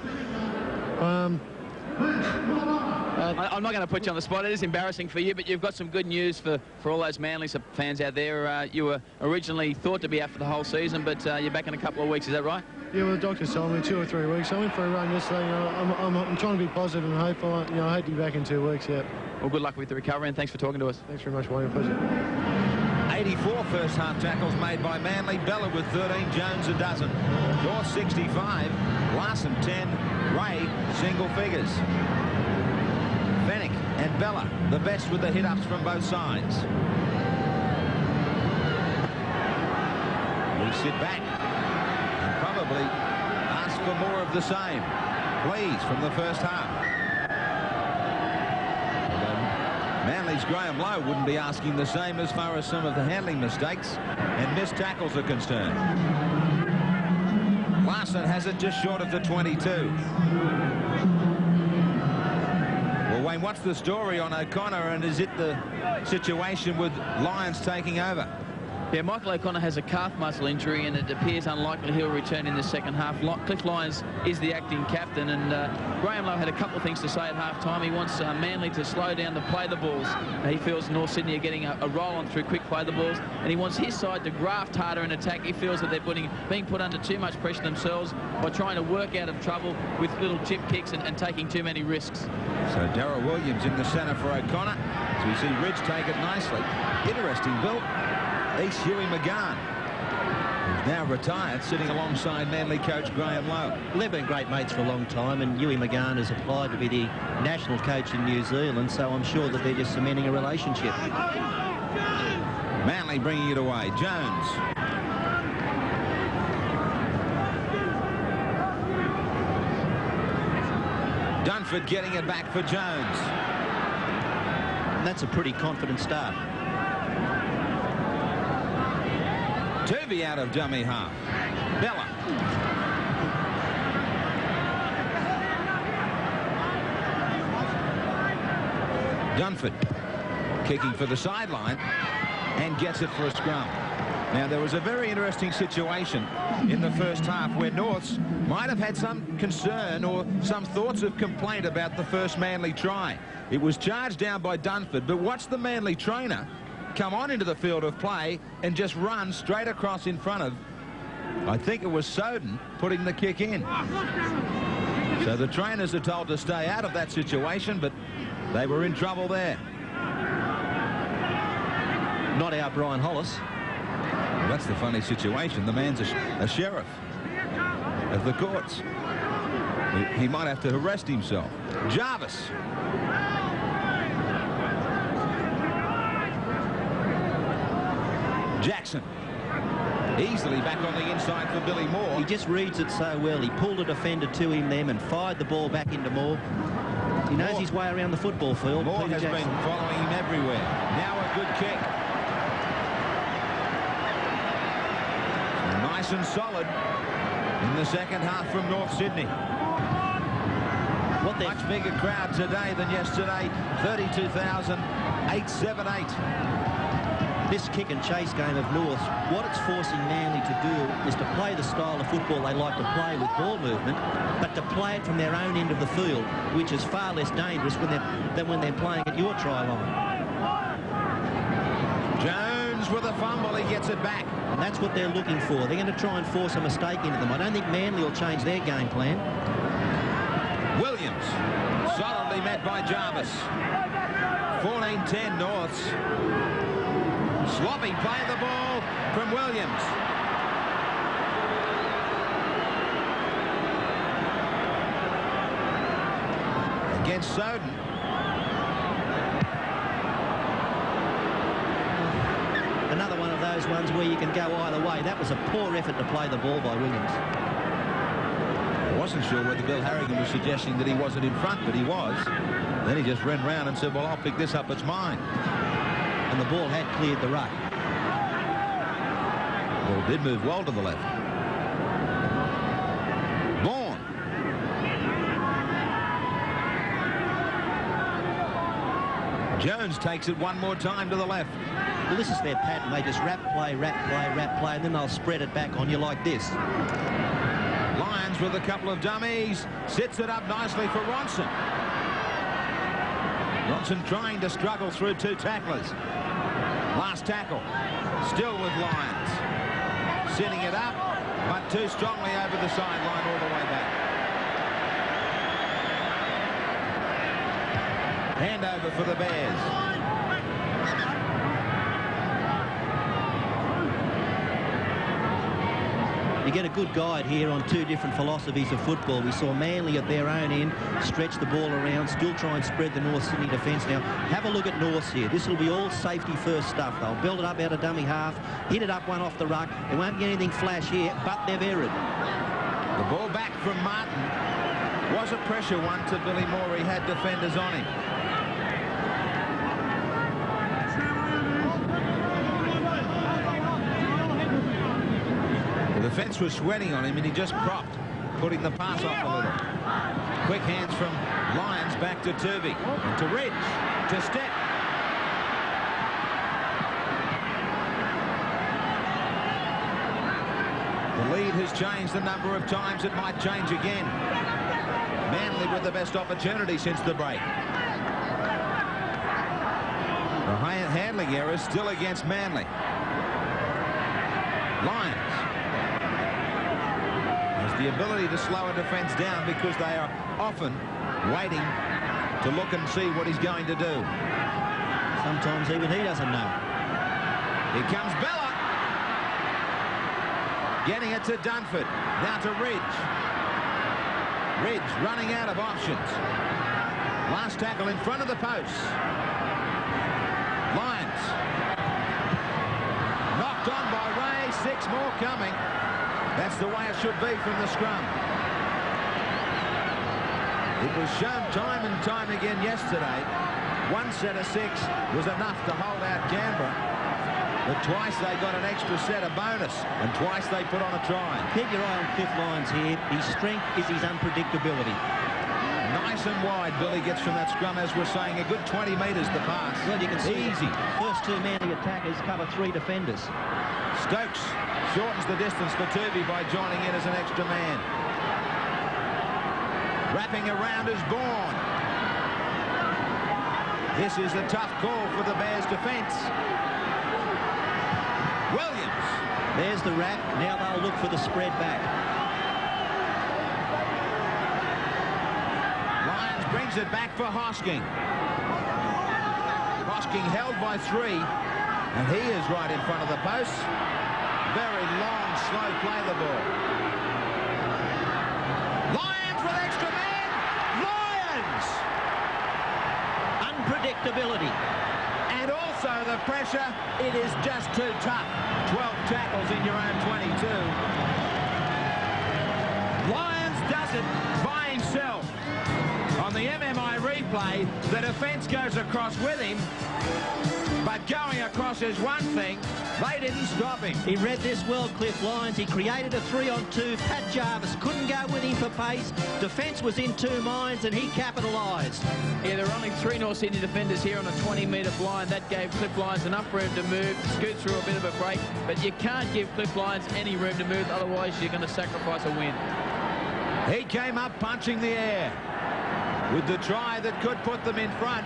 I'm not going to put you on the spot. It is embarrassing for you, but you've got some good news for all those Manly fans out there. You were originally thought to be out for the whole season, but you're back in a couple of weeks. Is that right? Yeah, well, the doctor told me 2 or 3 weeks. I went for a run yesterday. You know, I'm trying to be positive and hopeful. You know, I hope to be back in 2 weeks. Yeah. Well, good luck with the recovery, and thanks for talking to us. Thanks very much, Wayne. Pleasure. 84 first half tackles made by Manly. Bella with 13, Jones a dozen. North 65, Larson 10, Ray single figures. Fennick and Bella the best with the hit-ups from both sides. We sit back and probably ask for more of the same. Please, from the first half. Manly's Graeme Lowe wouldn't be asking the same as far as some of the handling mistakes and missed tackles are concerned. Larson has it just short of the 22. Well, Wayne, what's the story on O'Connor, and is it the situation with Lions taking over? Yeah, Michael O'Connor has a calf muscle injury, and it appears unlikely he'll return in the second half. Cliff Lyons is the acting captain, and Graeme Lowe had a couple of things to say at half-time. He wants Manly to slow down to play the balls. He feels North Sydney are getting a roll-on through quick play the balls, and he wants his side to graft harder in attack. He feels that they're being put under too much pressure themselves by trying to work out of trouble with little chip kicks and taking too many risks. So Darryl Williams in the centre for O'Connor. So we see Ridge take it nicely. Interesting, Bill. East Huey McGann, who's now retired, sitting alongside Manly coach Graeme Lowe. They've been great mates for a long time, and Huey McGann has applied to be the national coach in New Zealand, so I'm sure that they're just cementing a relationship. Manly bringing it away. Jones. Dunford getting it back for Jones. And that's a pretty confident start. Turvey out of dummy half. Bella. Dunford kicking for the sideline and gets it for a scrum. Now, there was a very interesting situation in the first half where Norths might have had some concern or some thoughts of complaint about the first Manly try. It was charged down by Dunford, but watch the Manly trainer come on into the field of play and just run straight across in front of, I think it was Soden, putting the kick in. So the trainers are told to stay out of that situation, but they were in trouble there. Not our Brian Hollis. Well, that's the funny situation. The man's a sheriff of the courts. He might have to arrest himself. Jarvis. Jackson easily back on the inside for Billy Moore. He just reads it so well. He pulled a defender to him then and fired the ball back into Moore. He knows his way around the football field. Moore has been following him everywhere. Now a good kick. Nice and solid in the second half from North Sydney. Much bigger crowd today than yesterday. 32,878. This kick and chase game of North, what it's forcing Manly to do is to play the style of football they like to play with ball movement, but to play it from their own end of the field, which is far less dangerous than when they're playing at your try line. Jones with a fumble, he gets it back. And that's what they're looking for. They're going to try and force a mistake into them. I don't think Manly will change their game plan. Williams, solidly met by Jarvis. 14-10 Norths. Sloppy play the ball from Williams. Against Soden. Another one of those ones where you can go either way. That was a poor effort to play the ball by Williams. I wasn't sure whether Bill Harrigan was suggesting that he wasn't in front, but he was. Then he just ran round and said, well, I'll pick this up, it's mine. And the ball had cleared the ruck. The ball did move well to the left. Vaughan. Jones takes it one more time to the left. Well, this is their pattern. They just wrap play, and then they'll spread it back on you like this. Lyons with a couple of dummies. Sits it up nicely for Ronson. Ronson trying to struggle through two tacklers. Last tackle. Still with Lyons. Sitting it up, but too strongly over the sideline all the way back. Handover for the Bears. You get a good guide here on two different philosophies of football. We saw Manly at their own end stretch the ball around, still try and spread the North Sydney defence. Now, have a look at Norths here. This will be all safety first stuff. They'll build it up out of dummy half, hit it up one off the ruck. They won't get anything flash here, but they've erred. The ball back from Martin was a pressure one to Billy Moore. He had defenders on him. The defence was sweating on him, and he just propped, putting the pass off a little. Quick hands from Lyons back to Turvey, and to Ridge, to Step. The lead has changed the number of times. It might change again. Manly with the best opportunity since the break. The handling error is still against Manly. Lions has the ability to slow a defence down because they are often waiting to look and see what he's going to do. Sometimes even he doesn't know. Here comes Bella. Getting it to Dunford. Now to Ridge. Ridge running out of options. Last tackle in front of the post. Lions. Knocked on by Ray. 6 more coming. That's the way it should be from the scrum. It was shown time and time again yesterday. 1 set of 6 was enough to hold out Canberra. But twice they got an extra set, a bonus, and twice they put on a try. Keep your eye on Cliff Lyons here. His strength is his unpredictability. Nice and wide Billy gets from that scrum, as we're saying, a good 20 metres to pass. Well, you can see easy. First 2 Manly attackers cover 3 defenders. Stokes shortens the distance for Tuvey by joining in as an extra man. Wrapping around is Bourne. This is a tough call for the Bears' defence. Williams. There's the wrap. Now they'll look for the spread back. Lyons brings it back for Hosking. Hosking held by 3, and he is right in front of the post. Very long, slow play the ball. Lyons with extra man. Lyons! Unpredictability. And also the pressure, it is just too tough. 12 tackles in your own 22. Lyons does it by himself. On the MMI replay, the defence goes across with him, but going across is one thing. They didn't stop him. He read this well, Cliff Lyons. He created a 3-on-2. Pat Jarvis couldn't go with him for pace. Defence was in 2 minds, and he capitalised. Yeah, there were only 3 North Sydney defenders here on a 20-metre blind. That gave Cliff Lyons enough room to move, scoot through a bit of a break. But you can't give Cliff Lyons any room to move, otherwise you're going to sacrifice a win. He came up punching the air with the try that could put them in front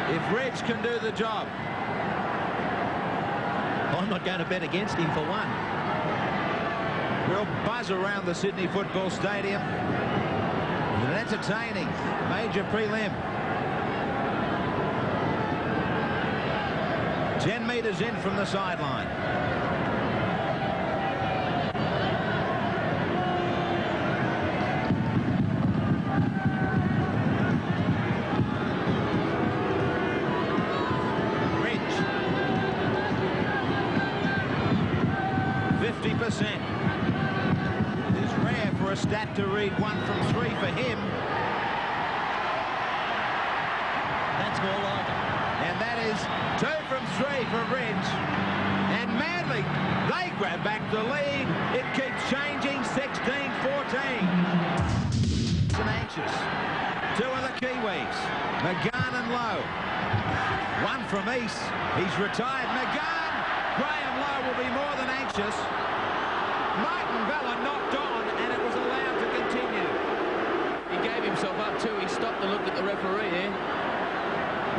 if Ridge can do the job. I'm not going to bet against him for one. Real buzz around the Sydney Football Stadium. An entertaining major prelim. 10 metres in from the sideline. Stat to read 1 from 3 for him. That's more like it. And that is 2 from 3 for Ridge. And Manly, they grab back the lead. It keeps changing, 16-14. And anxious. 2 of the Kiwis, McGann and Lowe. 1 from East. He's retired. McGann. Graham Lowe will be more than anxious. Martin Bella knocked on, and it was allowed to continue. He gave himself up too. He stopped and looked at the referee there.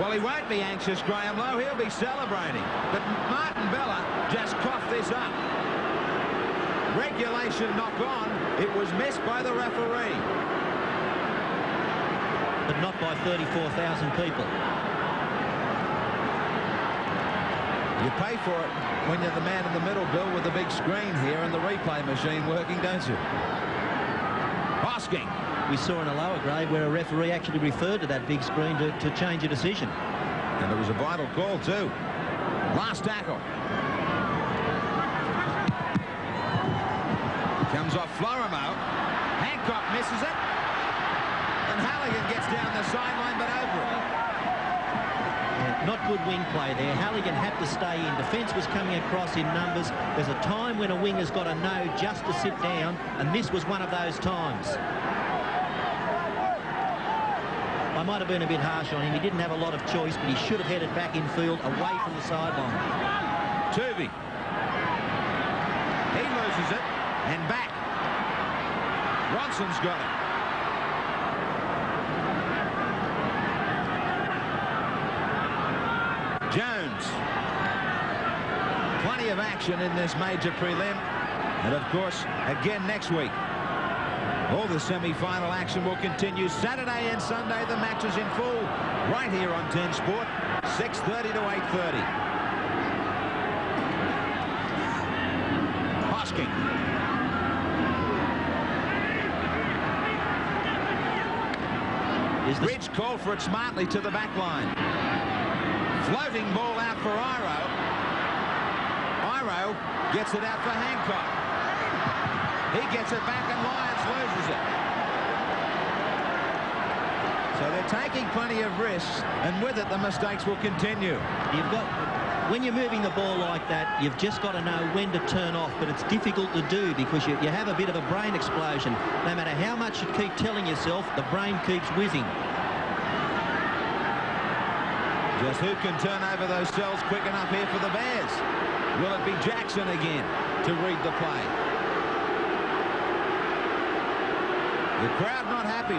Well, he won't be anxious, Graham Lowe. He'll be celebrating. But Martin Bella just coughed this up. Regulation knock on. It was missed by the referee. But not by 34,000 people. You pay for it when you're the man in the middle, Bill, with the big screen here and the replay machine working, don't you? Hosking. We saw in a lower grade where a referee actually referred to that big screen to change a decision. And it was a vital call, too. Last tackle. Comes off Florimo. Hancock misses it. And Halligan gets down the sideline, but over it. Not good wing play there. Halligan had to stay in. Defence was coming across in numbers. There's a time when a winger's got to know just to sit down, and this was one of those times. I might have been a bit harsh on him. He didn't have a lot of choice, but he should have headed back in field away from the sideline. Tuvey. He loses it, and Ronson's got it. Jones. Plenty of action in this major prelim. And of course, again next week. All the semi-final action will continue Saturday and Sunday. The matches in full right here on 10 Sport, 6:30 to 8:30. Hosking. Ridge called for it smartly to the back line. Floating ball out for Iro. Iro gets it out for Hancock. He gets it back and Lyons loses it. So they're taking plenty of risks, and with it the mistakes will continue. When you're moving the ball like that, you've just got to know when to turn off, but it's difficult to do because you have a bit of a brain explosion. No matter how much you keep telling yourself, the brain keeps whizzing. Just who can turn over those cells quick enough here for the Bears? Will it be Jackson again to read the play? The crowd not happy,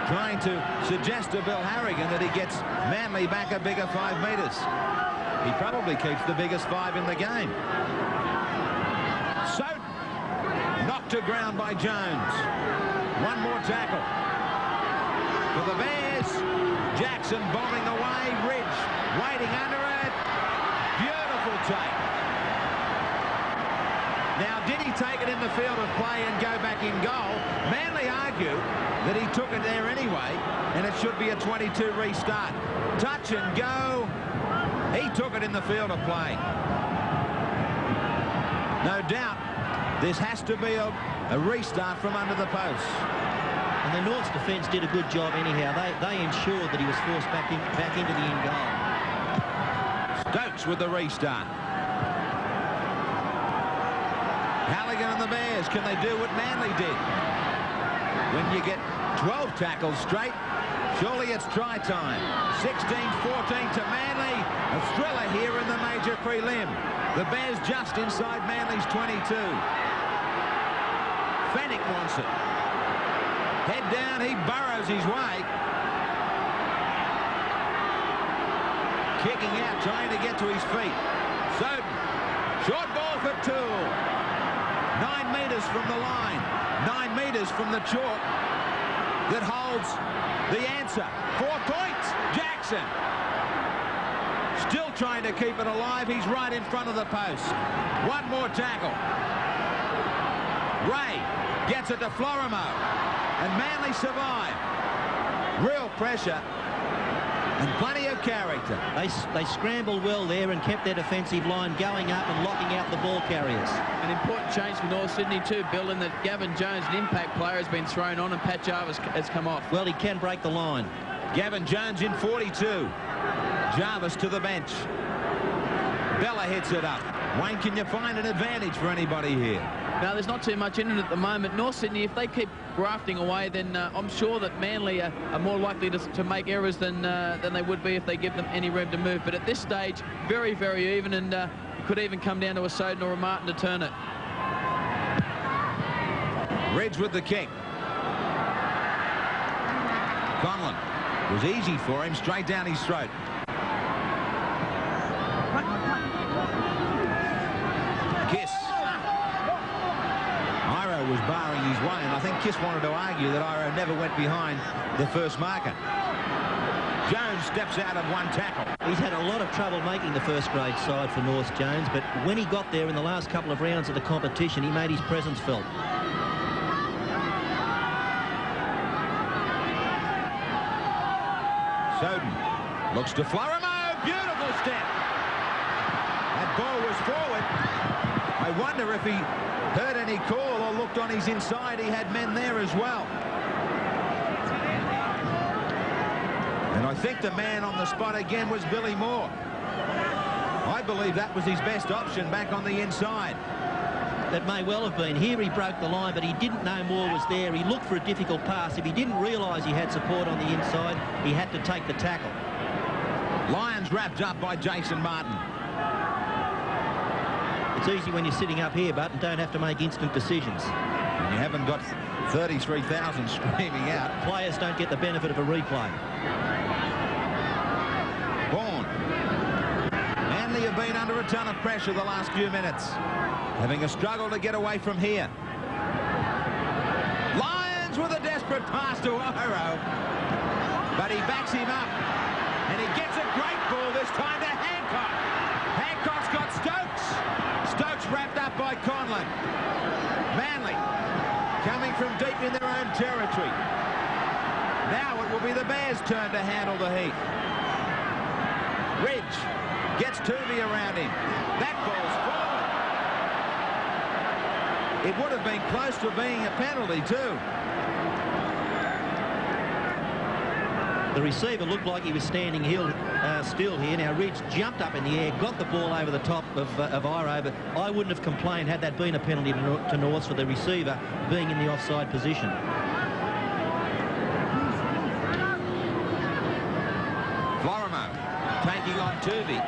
trying to suggest to Bill Harrigan that he gets Manly back a bigger 5 metres. He probably keeps the biggest 5 in the game. Soden knocked to ground by Jones. One more tackle for the Bears. Jackson bombing away. Ridge waiting under it. Beautiful take. Now, did he take it in the field of play and go back in goal? Manly argue that he took it there anyway, and it should be a 22 restart. Touch and go. He took it in the field of play. No doubt, this has to be a restart from under the post. And the North's defence did a good job anyhow. They ensured that he was forced back into the end goal. Stokes with the restart. Halligan and the Bears, can they do what Manly did? When you get 12 tackles straight, surely it's try time. 16-14 to Manly. A thriller here in the major prelim. The Bears just inside Manly's 22. Fennick wants it. Head down, he burrows his way. Kicking out, trying to get to his feet. Soden. Short ball for Toole. 9 metres from the line. 9 metres from the chalk that holds the answer. 4 points. Jackson. Still trying to keep it alive. He's right in front of the post. One more tackle. Ray gets it to Florimo. And Manly survive. Real pressure and plenty of character. They scrambled well there and kept their defensive line going up and locking out the ball carriers. An important change for North Sydney too, Bill, in that Gavin Jones, an impact player, has been thrown on and Pat Jarvis has come off. Well, he can break the line. Gavin Jones in 42. Jarvis to the bench. Bella hits it up. Wayne, can you find an advantage for anybody here? No, there's not too much in it at the moment. North Sydney, if they keep grafting away, then I'm sure that Manly are more likely to make errors than they would be if they give them any room to move. But at this stage, very, very even, and it could even come down to a Soden or a Martin to turn it. Ridge with the kick. Conlon. It was easy for him, straight down his throat. Kiss. Iro was barring his way, and I think Kiss wanted to argue that Iro never went behind the first marker. Jones steps out of one tackle. He's had a lot of trouble making the first grade side for North, Jones, but when he got there in the last couple of rounds of the competition, he made his presence felt. Soden looks to Florimo. Beautiful step. That ball was forward. I wonder if he heard any call or looked on his inside. He had men there as well. And I think the man on the spot again was Billy Moore. I believe that was his best option back on the inside. That may well have been. Here he broke the line, but he didn't know Moore was there. He looked for a difficult pass. If he didn't realise he had support on the inside, he had to take the tackle. Lions wrapped up by Jason Martin. It's easy when you're sitting up here, but and don't have to make instant decisions. And you haven't got 33,000 screaming out. Players don't get the benefit of a replay. Vaughan. Manly have been under a ton of pressure the last few minutes, having a struggle to get away from here. Lions with a desperate pass to O'Hara, but he backs him up, and he gets a great ball this time to Hancock. Hancock's got Stokes. Stokes wrapped up by Conlon. Manly coming from deep in their own territory. Now it will be the Bears' turn to handle the heat. Ridge gets Toomey around him. That ball's forward. It would have been close to being a penalty too. The receiver looked like he was standing still here. Now Ridge jumped up in the air, got the ball over the top of Iro, but I wouldn't have complained had that been a penalty to Norths for the receiver being in the offside position. Florimo taking on Toomey.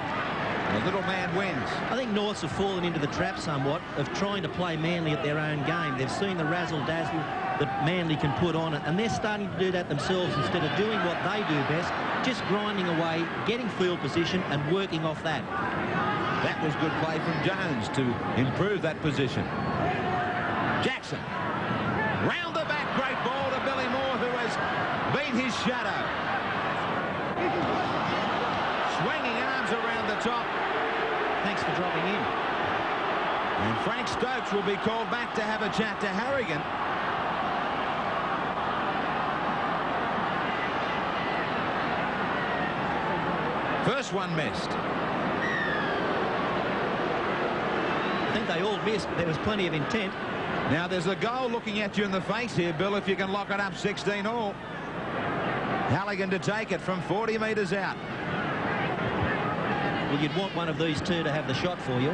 The little man wins. I think Norths have fallen into the trap somewhat of trying to play Manly at their own game. They've seen the razzle-dazzle that Manly can put on it, and they're starting to do that themselves instead of doing what they do best, just grinding away, getting field position and working off that. That was good play from Jones to improve that position. Jackson. Round the back, great ball to Billy Moore, who has beat his shadow. Swinging arms around the top. Thanks for dropping in. And Frank Stokes will be called back to have a chat to Harrigan. First one missed. I think they all missed, but there was plenty of intent. Now there's a goal looking at you in the face here, Bill, if you can lock it up 16-all. Halligan to take it from 40 metres out. Well, you'd want one of these two to have the shot for you.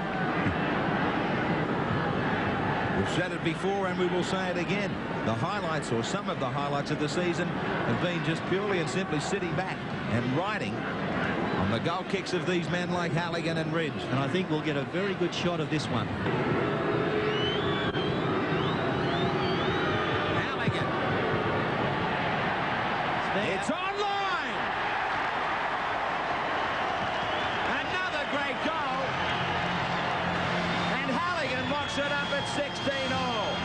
We've said it before and we will say it again. The highlights, or some of the highlights of the season, have been just purely and simply sitting back and riding on the goal kicks of these men like Halligan and Ridge. And I think we'll get a very good shot of this one. Halligan. It's online. Another great goal. And Halligan locks it up at 16-all.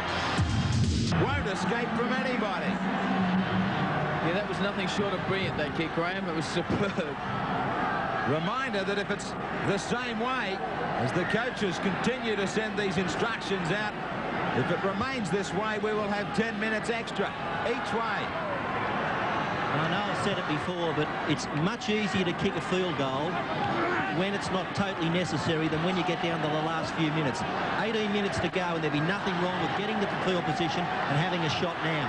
Won't escape from anybody. Yeah, that was nothing short of brilliant, that kick, Graeme. It was superb. Reminder that if it's the same way as the coaches continue to send these instructions out, if it remains this way, we will have 10 minutes extra each way. I know I've said it before, but it's much easier to kick a field goal when it's not totally necessary than when you get down to the last few minutes. 18 minutes to go, and there'd be nothing wrong with getting the field position and having a shot now.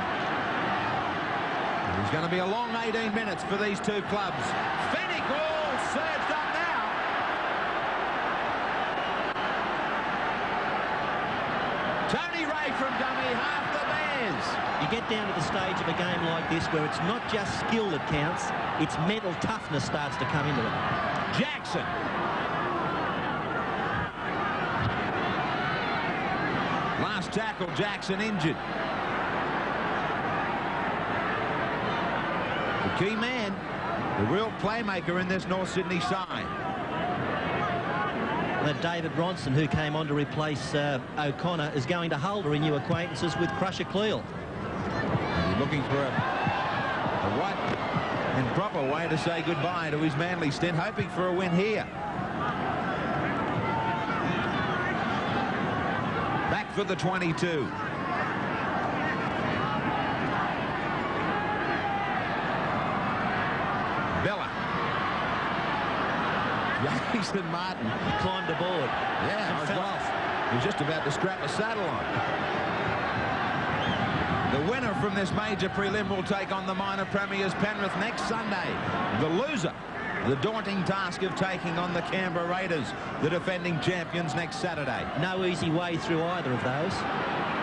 It's going to be a long 18 minutes for these two clubs. Fennick all served up now. Tony Ray from dummy half the Bears. You get down to the stage of a game like this where it's not just skill that counts, it's mental toughness starts to come into it. Jackson. Last tackle, Jackson injured. The key man, the real playmaker in this North Sydney side. That David Ronson, who came on to replace O'Connor, is going to hold renew acquaintances with Crusher Cleal. He's looking for a right and proper way to say goodbye to his Manly stint, hoping for a win here. Back for the 22. Jason Martin climbed aboard. Yeah, and fell off. He was just about to strap a saddle on. The winner from this major prelim will take on the minor premiers Penrith next Sunday. The loser, the daunting task of taking on the Canberra Raiders, the defending champions, next Saturday. No easy way through either of those.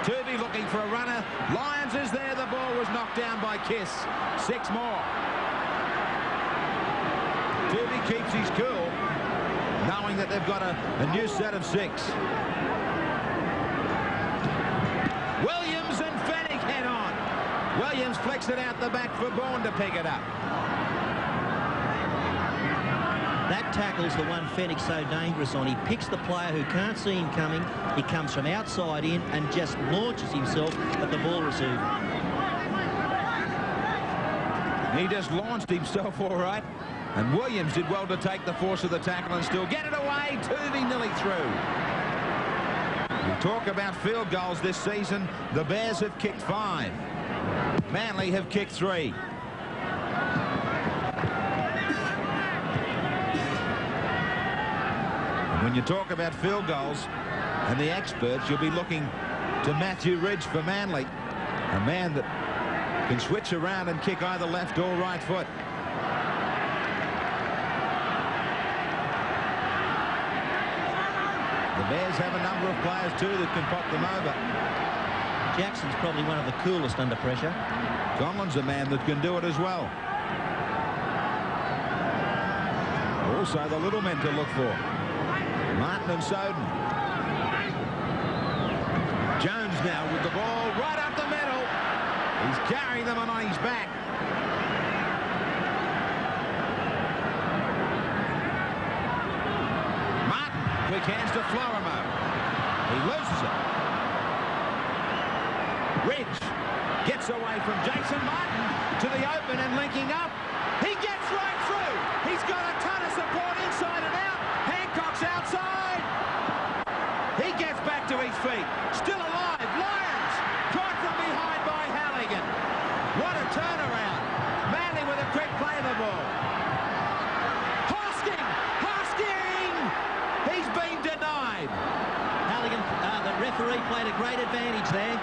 Toomey looking for a runner. Lyons is there. The ball was knocked down by Kiss. 6 more. Toomey keeps his cool, knowing that they've got a new set of 6. Williams it out the back for Bourne to pick it up. That tackle's the one Fenwick's so dangerous on. He picks the player who can't see him coming. He comes from outside in and just launches himself at the ball receiver. He just launched himself all right. And Williams did well to take the force of the tackle and still get it away. Tuvey nearly through. We talk about field goals this season. The Bears have kicked 5. Manly have kicked 3. When you talk about field goals and the experts, you'll be looking to Matthew Ridge for Manly, a man that can switch around and kick either left or right foot. The Bears have a number of players too that can pop them over. Jackson's probably one of the coolest under pressure. Conlon's a man that can do it as well. Also the little men to look for. Martin and Soden. Jones now with the ball right up the middle. He's carrying them on his back. Martin, quick hands to Florimo. He loses it. Ridge gets away from Jason Martin to the open and linking up. He gets right through. He's got a ton of support inside and out. Hancock's outside. He gets back to his feet. Still alive. Lyons caught from behind by Halligan. What a turnaround. Manly with a quick play of the ball. Hosking! He's been denied. Halligan, the referee played a great advantage there.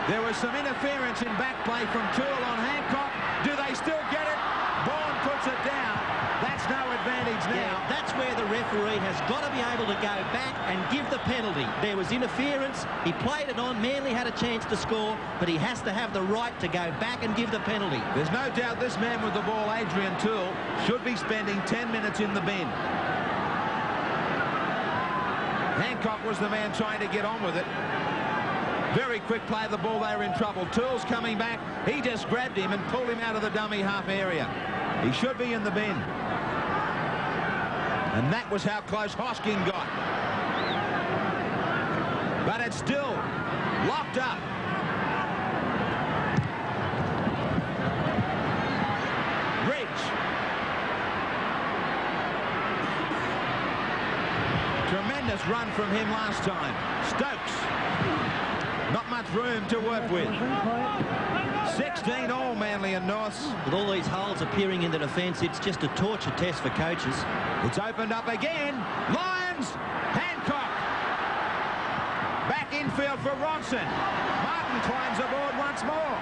There was some interference in back play from Toole on Hancock. Do they still get it? Bourne puts it down. That's no advantage now. Yeah, that's where the referee has got to be able to go back and give the penalty. There was interference. He played it on. Manly had a chance to score, but he has to have the right to go back and give the penalty. There's no doubt this man with the ball, Adrian Toole, should be spending 10 minutes in the bin. Hancock was the man trying to get on with it. Very quick play of the ball. They were in trouble. Toole's coming back. He just grabbed him and pulled him out of the dummy half area. He should be in the bin. And that was how close Hosking got. But it's still locked up. Ridge. Tremendous run from him last time. Stokes. Not much room to work with. 16 all, Manly and Norths. With all these holes appearing in the defence, it's just a torture test for coaches. It's opened up again. Lyons. Hancock. Back infield for Ronson. Martin climbs aboard once more.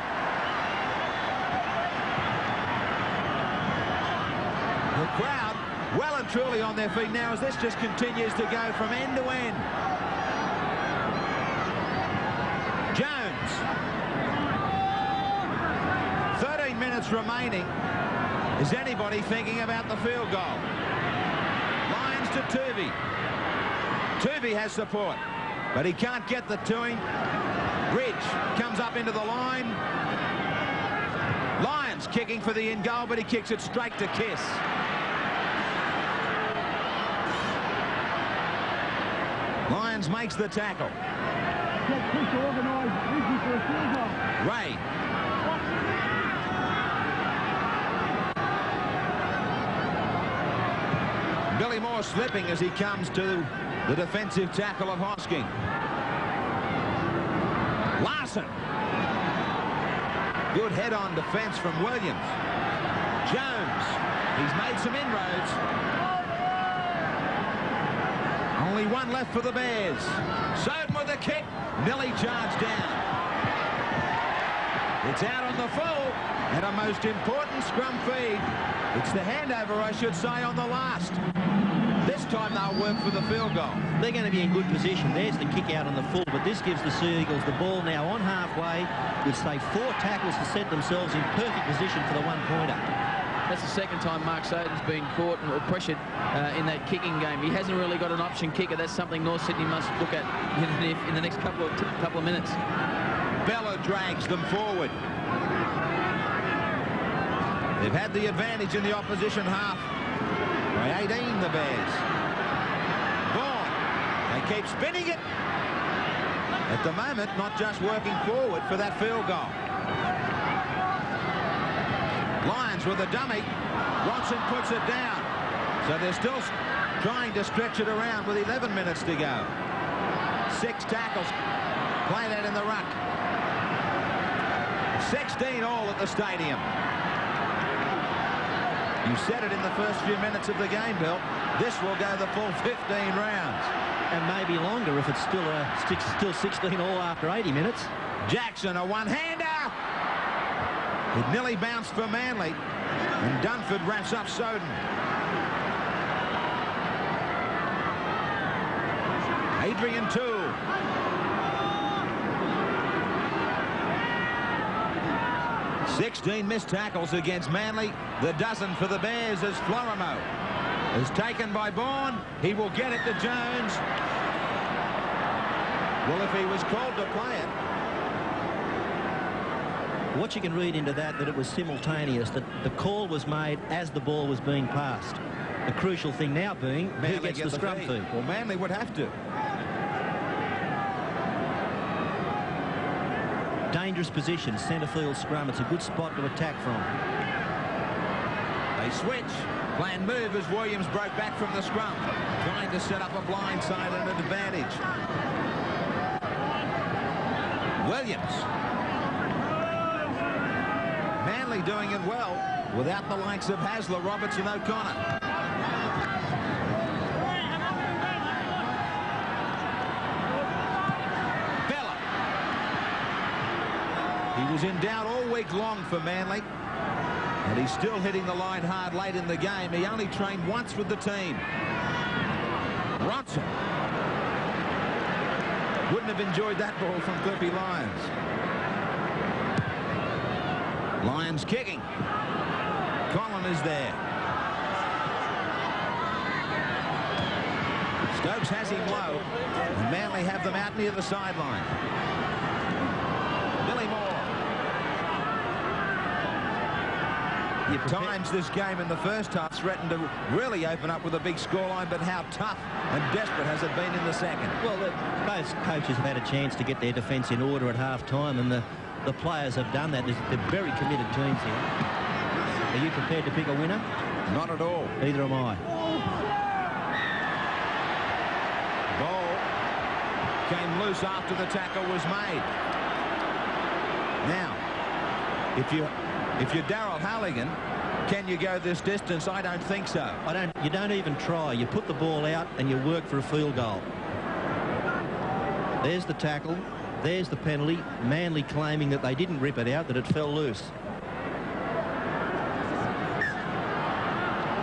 The crowd well and truly on their feet now as this just continues to go from end to end. Jones. 13 minutes remaining. Is anybody thinking about the field goal? Lyons to Tuvey. Tuvey has support, but he can't get the to him. Ridge comes up into the line. Lyons kicking for the in goal, but he kicks it straight to Kiss. Lyons makes the tackle. Ray. Billy Moore slipping as he comes to the defensive tackle of Hosking. Larson. Good head-on defense from Williams. Jones. He's made some inroads. Only one left for the Bears. Soden with a kick. Nearly charged down. It's out on the full. And a most important scrum feed. It's the handover, I should say, on the last. This time they'll work for the field goal. They're going to be in good position. There's the kick out on the full, but this gives the Sea Eagles the ball now on halfway with, say, 4 tackles to set themselves in perfect position for the one-pointer. That's the second time Mark Soden's been caught or pressured in that kicking game. He hasn't really got an option kicker. That's something North Sydney must look at in the next couple of minutes. Bella drags them forward. They've had the advantage in the opposition half. By 18, the Bears. Vaughan. They keep spinning it. At the moment, not just working forward for that field goal. Lions with a dummy. Watson puts it down. So they're still trying to stretch it around with 11 minutes to go. 6 tackles. Play that in the ruck. 16 all at the stadium. You said it in the first few minutes of the game, Bill. This will go the full 15 rounds. And maybe longer if it's still 16 all after 80 minutes. Jackson, a one-hander. It nearly bounced for Manly. And Dunford wraps up Soden. Adrian Toole. "16 missed tackles against Manly. The dozen for the Bears as Florimo is taken by Vaughan. He will get it to Jones. Well, if he was called to play it. What you can read into that it was simultaneous, that the call was made as the ball was being passed. The crucial thing now being Manly who gets the scrum feed. Well, Manly would have to. Dangerous position, centre field scrum. It's a good spot to attack from. They switch. Planned move as Williams broke back from the scrum, trying to set up a blind side and an advantage. Williams. Manly doing it well without the likes of Hasler, Roberts and O'Connor. He was in doubt all week long for Manly, and he's still hitting the line hard late in the game. He only trained once with the team. Ronson. Wouldn't have enjoyed that ball from Clippy Lyons. Lyons kicking. Collin is there. Stokes has him low, and Manly have them out near the sideline. Billy Moore. At times this game in the first half threatened to really open up with a big scoreline, but how tough and desperate has it been in the second? Well, both coaches have had a chance to get their defence in order at half-time, and the players have done that. They're very committed teams here. Are you prepared to pick a winner? Not at all. Neither am I. Ball came loose after the tackle was made. Now, if you're Darryl Halligan, can you go this distance? I don't think so. You don't even try. You put the ball out and you work for a field goal. There's the tackle. There's the penalty. Manly claiming that they didn't rip it out, that it fell loose.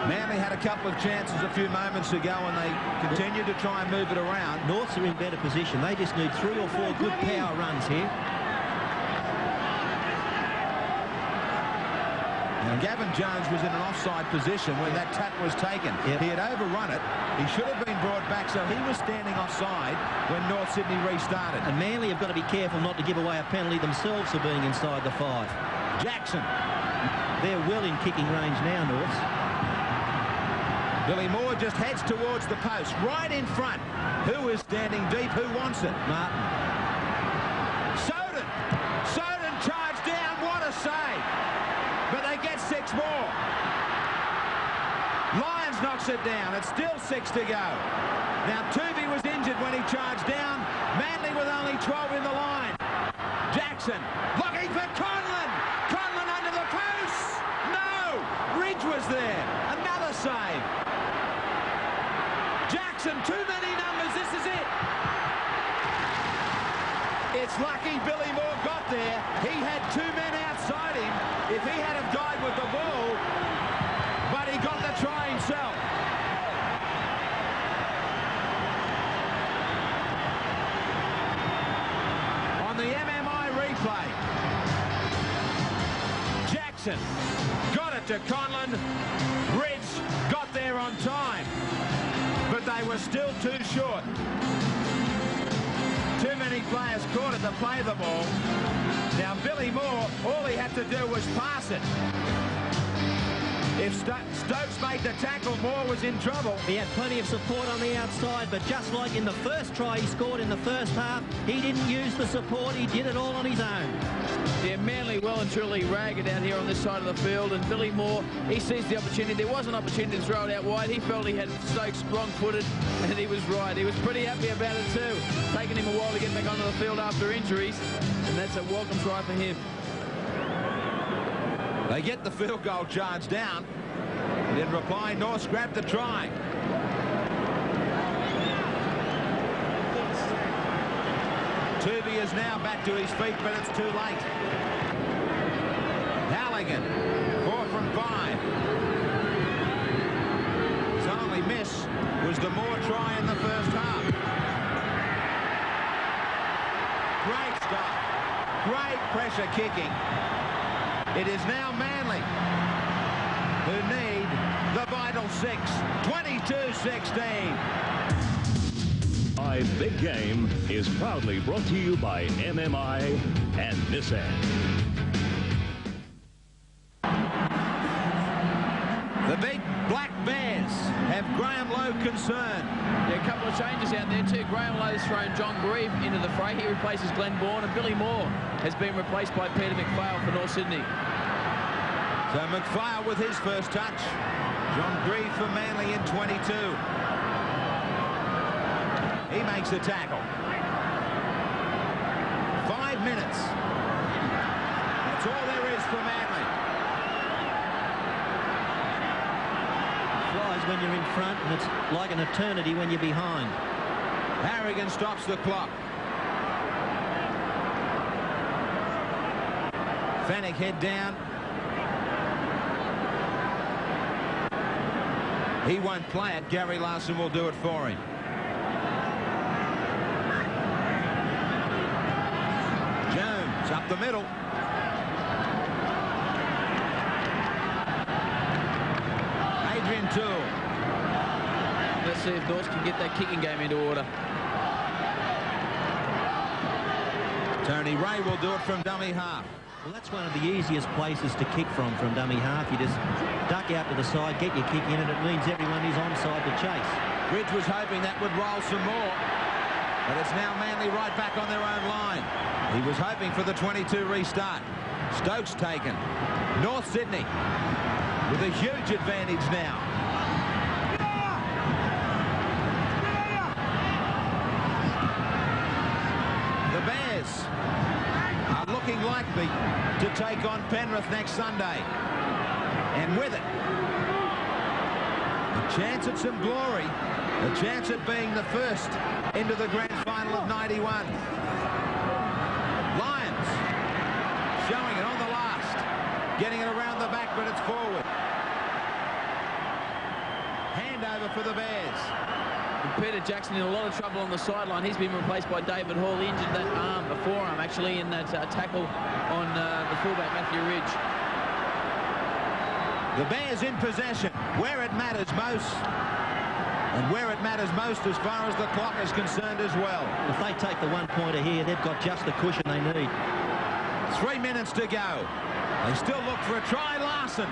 Manly had a couple of chances a few moments ago, and they continue to try and move it around. Norths are in better position. They just need 3 or 4 good power runs here. And Gavin Jones was in an offside position when that tap was taken. Yep. He had overrun it. He should have been brought back, so he was standing offside when North Sydney restarted. And Manly have got to be careful not to give away a penalty themselves for being inside the 5. Jackson. They're well in kicking range now, Norths. Billy Moore just heads towards the post, right in front. Who is standing deep? Who wants it? Martin. Soden. Soden charged down. What a save. But they get 6 more. Lyons knocks it down. It's still 6 to go. Now, Tuvey was injured when he charged down. Manly with only 12 in the line. Jackson looking for Conlon. Conlon under the post. No. Ridge was there. Another save. Jackson, too many numbers. This is it. It's lucky Billy Moore got there. He had 2 men outside him. If he had have died with the ball, but he got the try himself. On the MMI replay, Jackson got it to Conlon. Ridge got there on time, but they were still too short. Too many players caught it to play the ball. Now, Billy Moore, all he had to do was pass it. If Stokes made the tackle, Moore was in trouble. He had plenty of support on the outside, but just like in the first try he scored in the first half, he didn't use the support. He did it all on his own. Yeah, Manly well and truly ragged out here on this side of the field, and Billy Moore, he sees the opportunity. There was an opportunity to throw it out wide. He felt he had Stokes wrong-footed, and he was right. He was pretty happy about it too. Taking him a while to get back onto the field after injuries, and that's a welcome try for him. They get the field goal charge down. And in reply, North grabbed the try. Tooby is now back to his feet, but it's too late. Halligan, 4 from 5. His only miss was the Moore try in the first half. Great stuff. Great pressure kicking. It is now Manly who need the vital 6. 22-16. My Big Game is proudly brought to you by MMI and Nissan. The big black Bears have Graeme Lowe concerned. Yeah, a couple of changes out there too. Graeme Lowe's thrown John Grieve into the fray. He replaces Glenn Bourne, and Billy Moore has been replaced by Peter McPhail for North Sydney. So McPhail with his first touch. John Grieve for Manly in 22. He makes the tackle. 5 minutes. That's all there is for Manly. Flies when you're in front, and it's like an eternity when you're behind. Harrigan stops the clock. Fennick head down. He won't play it. Gary Larson will do it for him. Jones up the middle. Adrian Toole. Let's see if North can get that kicking game into order. Tony Ray will do it from dummy half. Well, that's one of the easiest places to kick from dummy half. You just duck out to the side, get your kick in, and it means everyone is onside to chase. Ridge was hoping that would roll some more, but it's now Manly right back on their own line. He was hoping for the 22 restart. Stokes taken. North Sydney with a huge advantage now. The Bears are looking likely to take on Penrith next Sunday. And with it, a chance at some glory, a chance at being the first into the grand final of 91. Lions showing it on the last, getting it around the back, but it's forward. Handover for the Bears. And Peter Jackson in a lot of trouble on the sideline. He's been replaced by David Hall. He injured that arm, the forearm actually, in that tackle on the fullback Matthew Ridge. The Bears in possession where it matters most, and where it matters most as far as the clock is concerned as well. If they take the 1 pointer here, they've got just the cushion they need. 3 minutes to go. They still look for a try. Larson.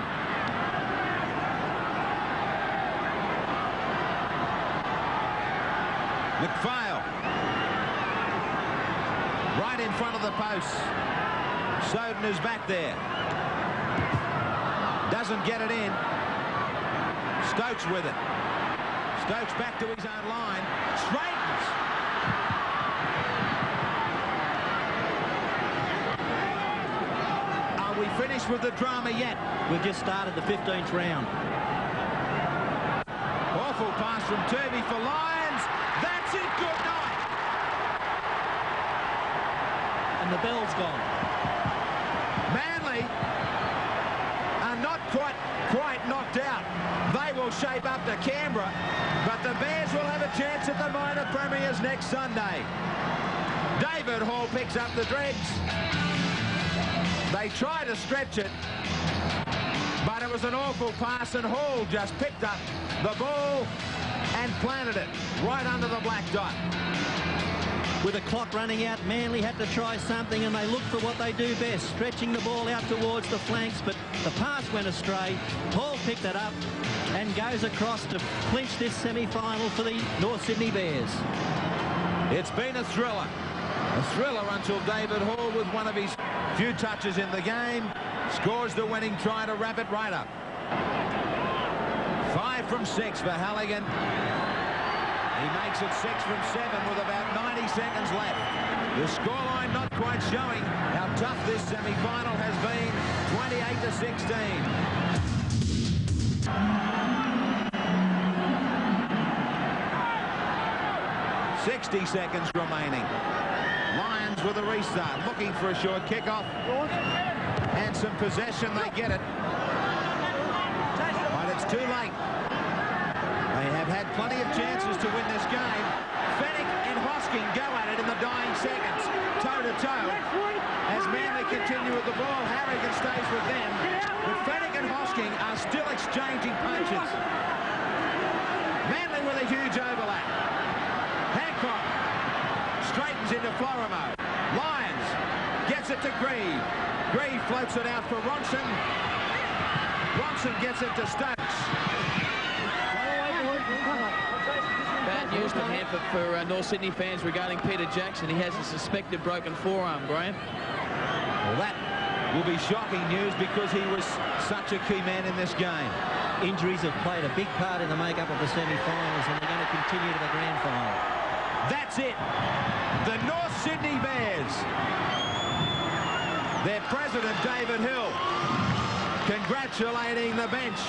McPhail. Right in front of the post. Soden is back there. Doesn't get it in. Stokes with it. Stokes back to his own line. Straightens. Are we finished with the drama yet? We've just started the 15th round. Awful pass from Turvey for Lions. That's it. Good night. And the bell's gone. Manly are not quite knocked out. They will shape up to Canberra, but the Bears will have a chance at the minor premiers next Sunday. David Hall picks up the dregs. They try to stretch it, but it was an awful pass, and Hall just picked up the ball and planted it right under the black dot. With the clock running out, Manly had to try something, and they looked for what they do best, stretching the ball out towards the flanks, but the pass went astray. Hall picked it up and goes across to clinch this semi-final for the North Sydney Bears. It's been a thriller. A thriller until David Hall, with one of his few touches in the game, scores the winning try to wrap it right up. 5 from 6 for Halligan. He makes it 6 from 7 with about 90 seconds left. The scoreline not quite showing how tough this semi-final has been. 28-16. 60 seconds remaining. Lions with a restart, looking for a short kickoff. And some possession, they get it. But it's too late. They have had plenty of chances to win this game. Fennick and Hosking go at it in the dying seconds, toe-to-toe. As Manly continue with the ball, Harrigan stays with them. But Fennick and Hosking are still exchanging punches. Manly with a huge overlap. Hancock straightens into Florimo. Lyons gets it to Grieve. Grieve floats it out for Ronson. Ronson gets it to Stokes. Bad news to hamper for North Sydney fans regarding Peter Jackson. He has a suspected broken forearm, Graeme. Well, that will be shocking news because he was such a key man in this game. Injuries have played a big part in the makeup of the semi-finals, and they're going to continue to the grand final. That's it. The North Sydney Bears. Their president, David Hill, congratulating the bench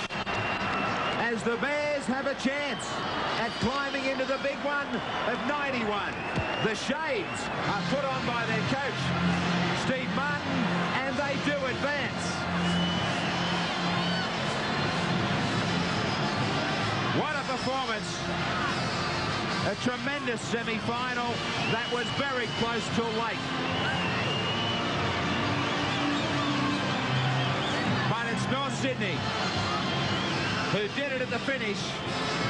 as the Bears have a chance at climbing into the big one of 91. The shades are put on by their coach, Steve Martin, and they do advance. What a performance. A tremendous semi-final that was very close to late. But it's North Sydney who did it at the finish.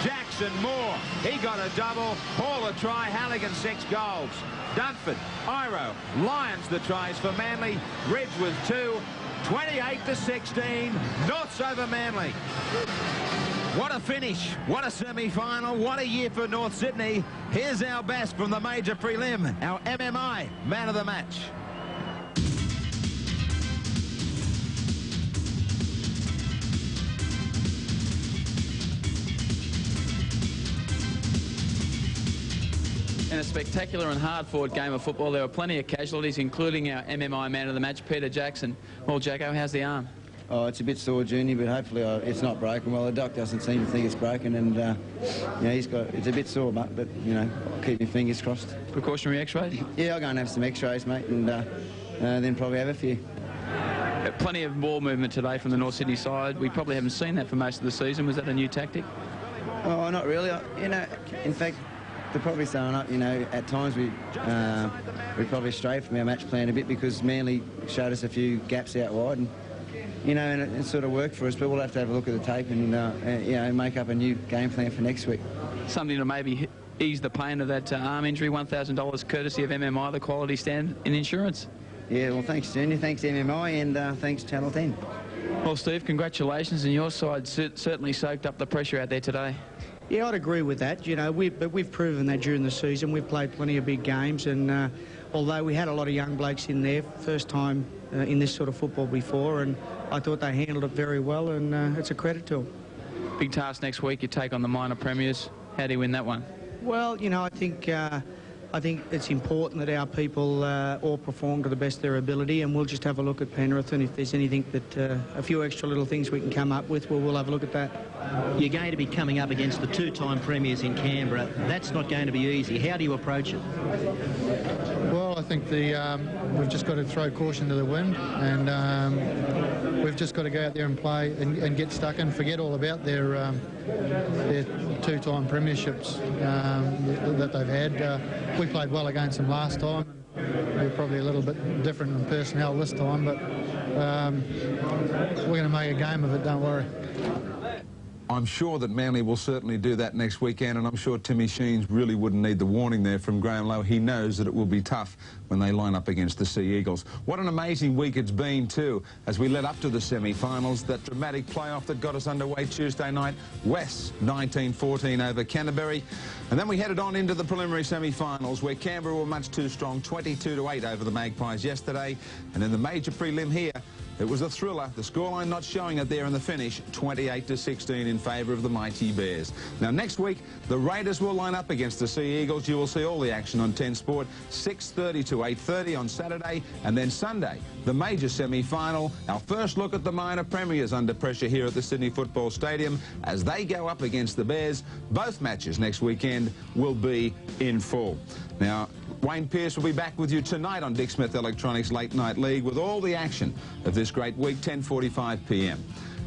Jackson, Moore, he got a double. Hall a try, Halligan 6 goals. Dunford, Iro, Lyons the tries for Manly. Ridge with 2. 28-16, Norths over Manly. What a finish, what a semi-final, what a year for North Sydney. Here's our best from the major prelim, our MMI man of the match. In a spectacular and hard-fought game of football, there were plenty of casualties, including our MMI man of the match, Peter Jackson. Well, Jacko, how's the arm? Oh, it's a bit sore, Junior, but hopefully it's not broken. Well, the doc doesn't seem to think it's broken, and you know, it's a bit sore, but you know, I'll keep my fingers crossed. Precautionary X-rays? Yeah, I'll go and have some X-rays, mate, and then probably have a few. Plenty of ball movement today from the North Sydney side. We probably haven't seen that for most of the season. Was that a new tactic? Oh, not really. You know, in fact, they're probably throwing up. You know, at times we probably strayed from our match plan a bit because Manly showed us a few gaps out wide, and you know, and it sort of worked for us. But we'll have to have a look at the tape and you know, make up a new game plan for next week. Something to maybe ease the pain of that arm injury. $1,000 courtesy of MMI, the quality stand in insurance. Yeah, well, thanks, Junior. Thanks, MMI, and thanks, Channel 10. Well, Steve, congratulations, and your side certainly soaked up the pressure out there today. Yeah, I'd agree with that. You know, we've proven that during the season. We've played plenty of big games, and although we had a lot of young blokes in there, first time in this sort of football before, and I thought they handled it very well, and it's a credit to them. Big task next week. You take on the minor premiers. How do you win that one? Well, you know, I think it's important that our people all perform to the best of their ability, and we'll just have a look at Penrith, and if there's anything that a few extra little things we can come up with, we'll have a look at that. You're going to be coming up against the two-time premiers in Canberra. That's not going to be easy. How do you approach it? Well, I think we've just got to throw caution to the wind, and we've just got to go out there and play and get stuck and forget all about their two-time premierships that they've had. We played well against them last time. We're probably a little bit different in personnel this time, but we're going to make a game of it, don't worry. I'm sure that Manly will certainly do that next weekend, and I'm sure Timmy Sheens really wouldn't need the warning there from Graeme Lowe. He knows that it will be tough when they line up against the Sea Eagles. What an amazing week it's been, too, as we led up to the semi-finals. That dramatic playoff that got us underway Tuesday night. West 19-14 over Canterbury. And then we headed on into the preliminary semi-finals, where Canberra were much too strong, 22-8 over the Magpies yesterday. And in the major prelim here, it was a thriller. The scoreline not showing it there in the finish, 28-16 in favour of the mighty Bears. Now, next week, the Raiders will line up against the Sea Eagles. You will see all the action on 10 Sport, 6:30 to 8:30 on Saturday. And then Sunday, the major semi-final. Our first look at the minor premiers under pressure here at the Sydney Football Stadium as they go up against the Bears. Both matches next weekend will be in full. Now, Wayne Pearce will be back with you tonight on Dick Smith Electronics Late Night League with all the action of this great week, 10:45 p.m.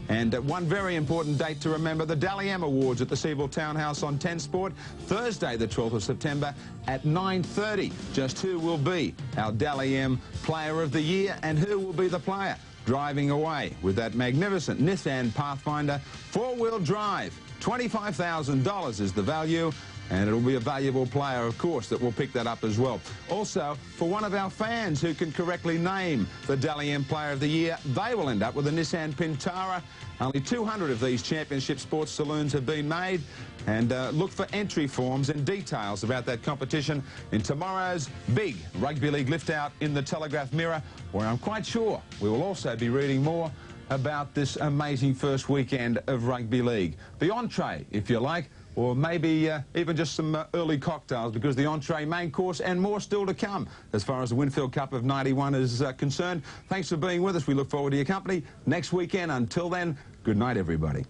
And one very important date to remember, the Dally M Awards at the Seville Townhouse on 10 Sport, Thursday the 12th of September at 9:30. Just who will be our Dally M Player of the Year and who will be the player driving away with that magnificent Nissan Pathfinder four-wheel drive. $25,000 is the value. And it'll be a valuable player, of course, that will pick that up as well. Also, for one of our fans who can correctly name the Dally M Player of the Year, they will end up with a Nissan Pintara. Only 200 of these championship sports saloons have been made. And look for entry forms and details about that competition in tomorrow's big Rugby League lift-out in the Telegraph Mirror, where I'm quite sure we will also be reading more about this amazing first weekend of Rugby League. The entree, if you like, or maybe even just some early cocktails, because the entree, main course and more still to come as far as the Winfield Cup of 91 is concerned. Thanks for being with us. We look forward to your company next weekend. Until then, good night, everybody.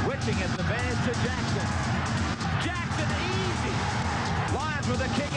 Switching at the band to Jackson. Jackson, easy. Lions with a kick.